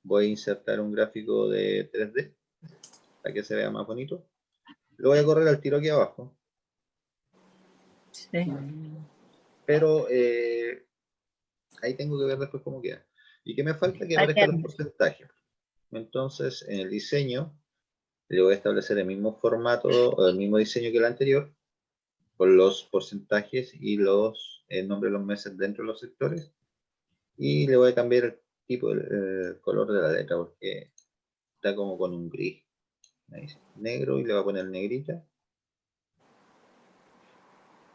voy a insertar un gráfico de 3D para que se vea más bonito. Lo voy a correr al tiro aquí abajo. Sí. Pero ahí tengo que ver después cómo queda. ¿Y qué me falta? Que aparezcan los porcentajes. Entonces, en el diseño, le voy a establecer el mismo formato o el mismo diseño que el anterior, con los porcentajes y el nombre de los meses dentro de los sectores. Y le voy a cambiar el tipo, el color de la letra, porque está como con un gris. Ahí, negro, y le voy a poner negrita.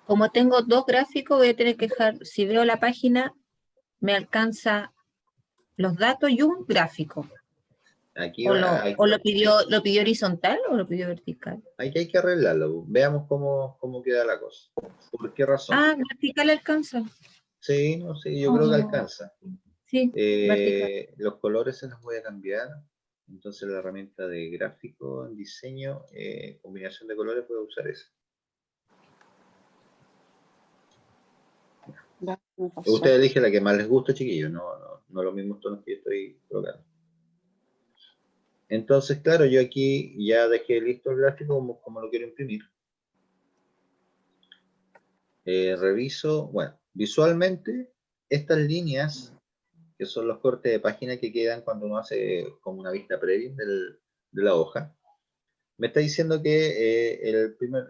Como tengo 2 gráficos, voy a tener que dejar, si veo la página, me alcanza los datos y un gráfico. Aquí, ¿O va- lo pidió horizontal o lo pidió vertical? aquí hay que arreglarlo. Veamos cómo queda la cosa. ¿Por qué razón? Ah, vertical alcanza. Sí, no sé, yo creo que Oh. alcanza. Sí, vertical. Los colores se los voy a cambiar. Entonces la herramienta de gráfico en diseño, combinación de colores, voy a usar esa. Ya, me pasó. Ustedes eligen la que más les gusta, chiquillos, no los mismos tonos que yo estoy colocando. Entonces, claro, yo aquí ya dejé listo el gráfico como lo quiero imprimir. Reviso, bueno, visualmente, estas líneas, que son los cortes de página que quedan cuando uno hace como una vista previa de la hoja, me está diciendo que el primer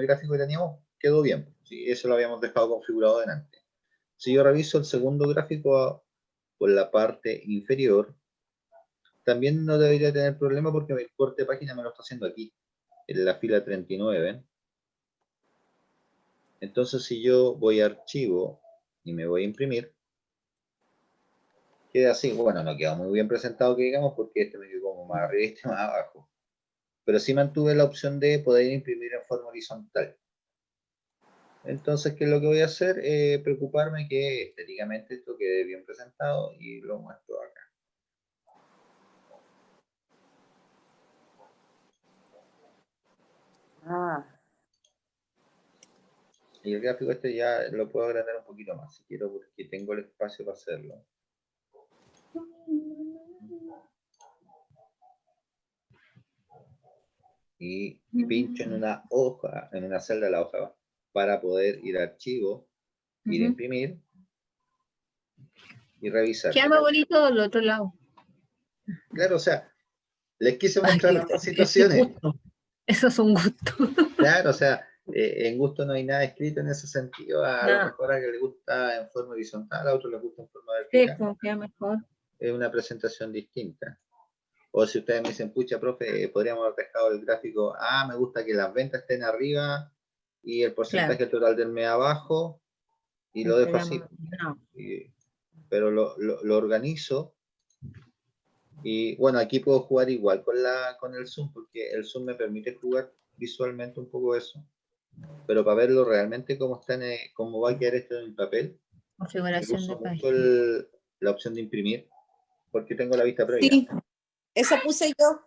gráfico que teníamos quedó bien. ¿Sí? Eso lo habíamos dejado configurado delante. Si yo reviso el segundo gráfico por la parte inferior, también no debería tener problema porque el corte de página me lo está haciendo aquí, en la fila 39. Entonces, si yo voy a archivo y me voy a imprimir, queda así. Bueno, no queda muy bien presentado que digamos porque este me quedó como más arriba y este más abajo. Pero sí mantuve la opción de poder imprimir en forma horizontal. Entonces, ¿qué es lo que voy a hacer? Preocuparme que estéticamente esto quede bien presentado y lo muestro acá. Ah, Y el gráfico este ya lo puedo agrandar un poquito más, si quiero, porque tengo el espacio para hacerlo. Y pincho en una hoja, en una celda de la hoja, para poder ir a archivo, ir a imprimir y revisar. Queda más bonito del otro lado. Claro, o sea, les quise Ay, mostrar ambas situaciones. gusto. Eso es un gusto. Claro, o sea, en gusto no hay nada escrito en ese sentido. A lo No. mejor a que le gusta en forma horizontal, a otro le gusta en forma Sí, vertical. como queda mejor. Es una presentación distinta. O si ustedes me dicen, pucha, profe, podríamos haber dejado el gráfico, me gusta que las ventas estén arriba y el porcentaje total del mes abajo, y lo dejo así. No. Pero lo organizo. Y bueno, aquí puedo jugar igual con el zoom, porque el zoom me permite jugar visualmente un poco eso. Pero para verlo realmente cómo va a quedar esto en el papel, Configuración de uso mucho página. la opción de imprimir, porque tengo la vista previa. sí, esa puse yo.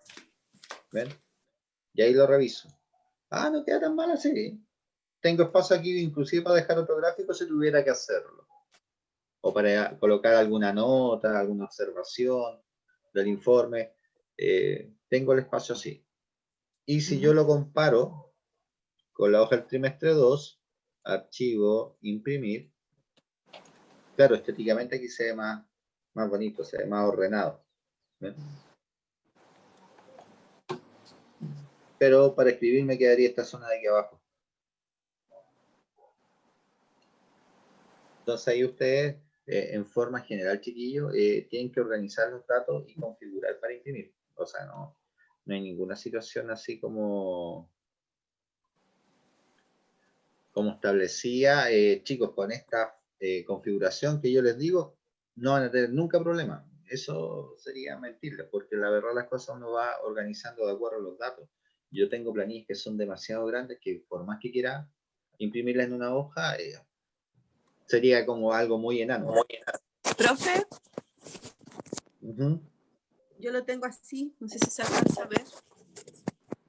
¿Ven? Y ahí lo reviso. No queda tan mal así. Tengo espacio aquí inclusive para dejar otro gráfico si tuviera que hacerlo. O para colocar alguna nota, alguna observación del informe. Tengo el espacio así. Y si yo lo comparo con la hoja del trimestre 2, archivo, imprimir, claro, estéticamente aquí se ve más bonito, se ve más ordenado. ¿Ven? Pero para escribir me quedaría esta zona de aquí abajo. Entonces ahí ustedes, en forma general, chiquillos, tienen que organizar los datos y configurar para imprimir. O sea, no hay ninguna situación así como establecía. Chicos, con esta configuración que yo les digo, no van a tener nunca problema. Eso sería mentirles, porque la verdad las cosas uno va organizando de acuerdo a los datos. Yo tengo planillas que son demasiado grandes que por más que quiera imprimirlas en una hoja, sería como algo muy enano. Profe, Uh-huh. yo lo tengo así, no sé si se alcanza a ver.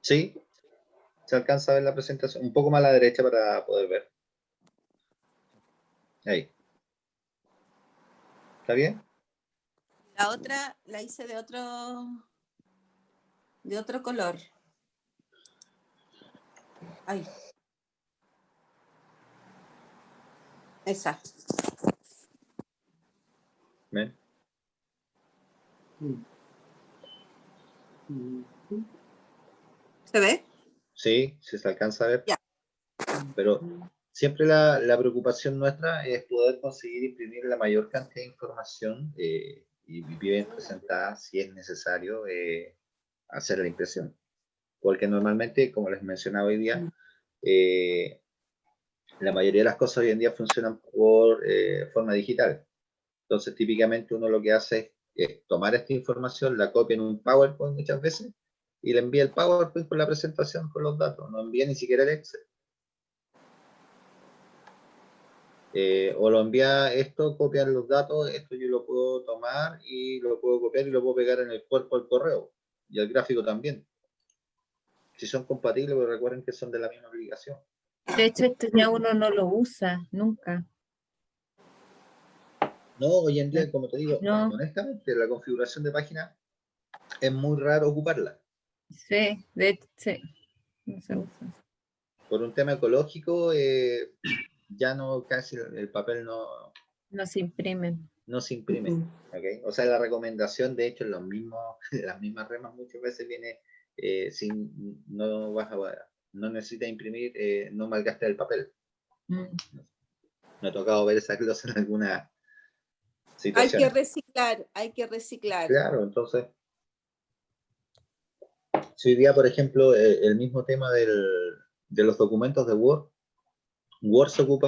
Sí, se alcanza a ver la presentación. Un poco más a la derecha para poder ver. Ahí. ¿Está bien? La otra la hice de otro color. Ay. Esa. ¿Ven? ¿Se ve? Sí, se alcanza a ver. Ya. Pero siempre la preocupación nuestra es poder conseguir imprimir la mayor cantidad de información y bien presentada si es necesario hacer la impresión. Porque normalmente, como les mencionaba hoy día, la mayoría de las cosas hoy en día funcionan por forma digital. Entonces, típicamente uno lo que hace es tomar esta información, la copia en un PowerPoint muchas veces, y le envía el PowerPoint con la presentación, con los datos. No envía ni siquiera el Excel. O lo envía esto, copian los datos, esto yo lo puedo tomar y lo puedo copiar y lo puedo pegar en el cuerpo del correo. Y el gráfico también. Si son compatibles, pero recuerden que son de la misma aplicación. De hecho, esto ya uno no lo usa nunca. No, hoy en día, como te digo, No. honestamente, la configuración de página es muy raro ocuparla. Sí, de hecho, sí, no se usa. Por un tema ecológico, ya no, casi el papel no No se imprimen. se imprime. ¿Okay? O sea, la recomendación, de hecho, en los mismos, las mismas remas muchas veces viene no necesitas imprimir, no malgastes el papel. Mm. Me ha tocado ver esa glosa en alguna Hay situación. que reciclar, hay que reciclar. Claro, entonces, si hoy día, por ejemplo, el mismo tema de los documentos de Word se ocupa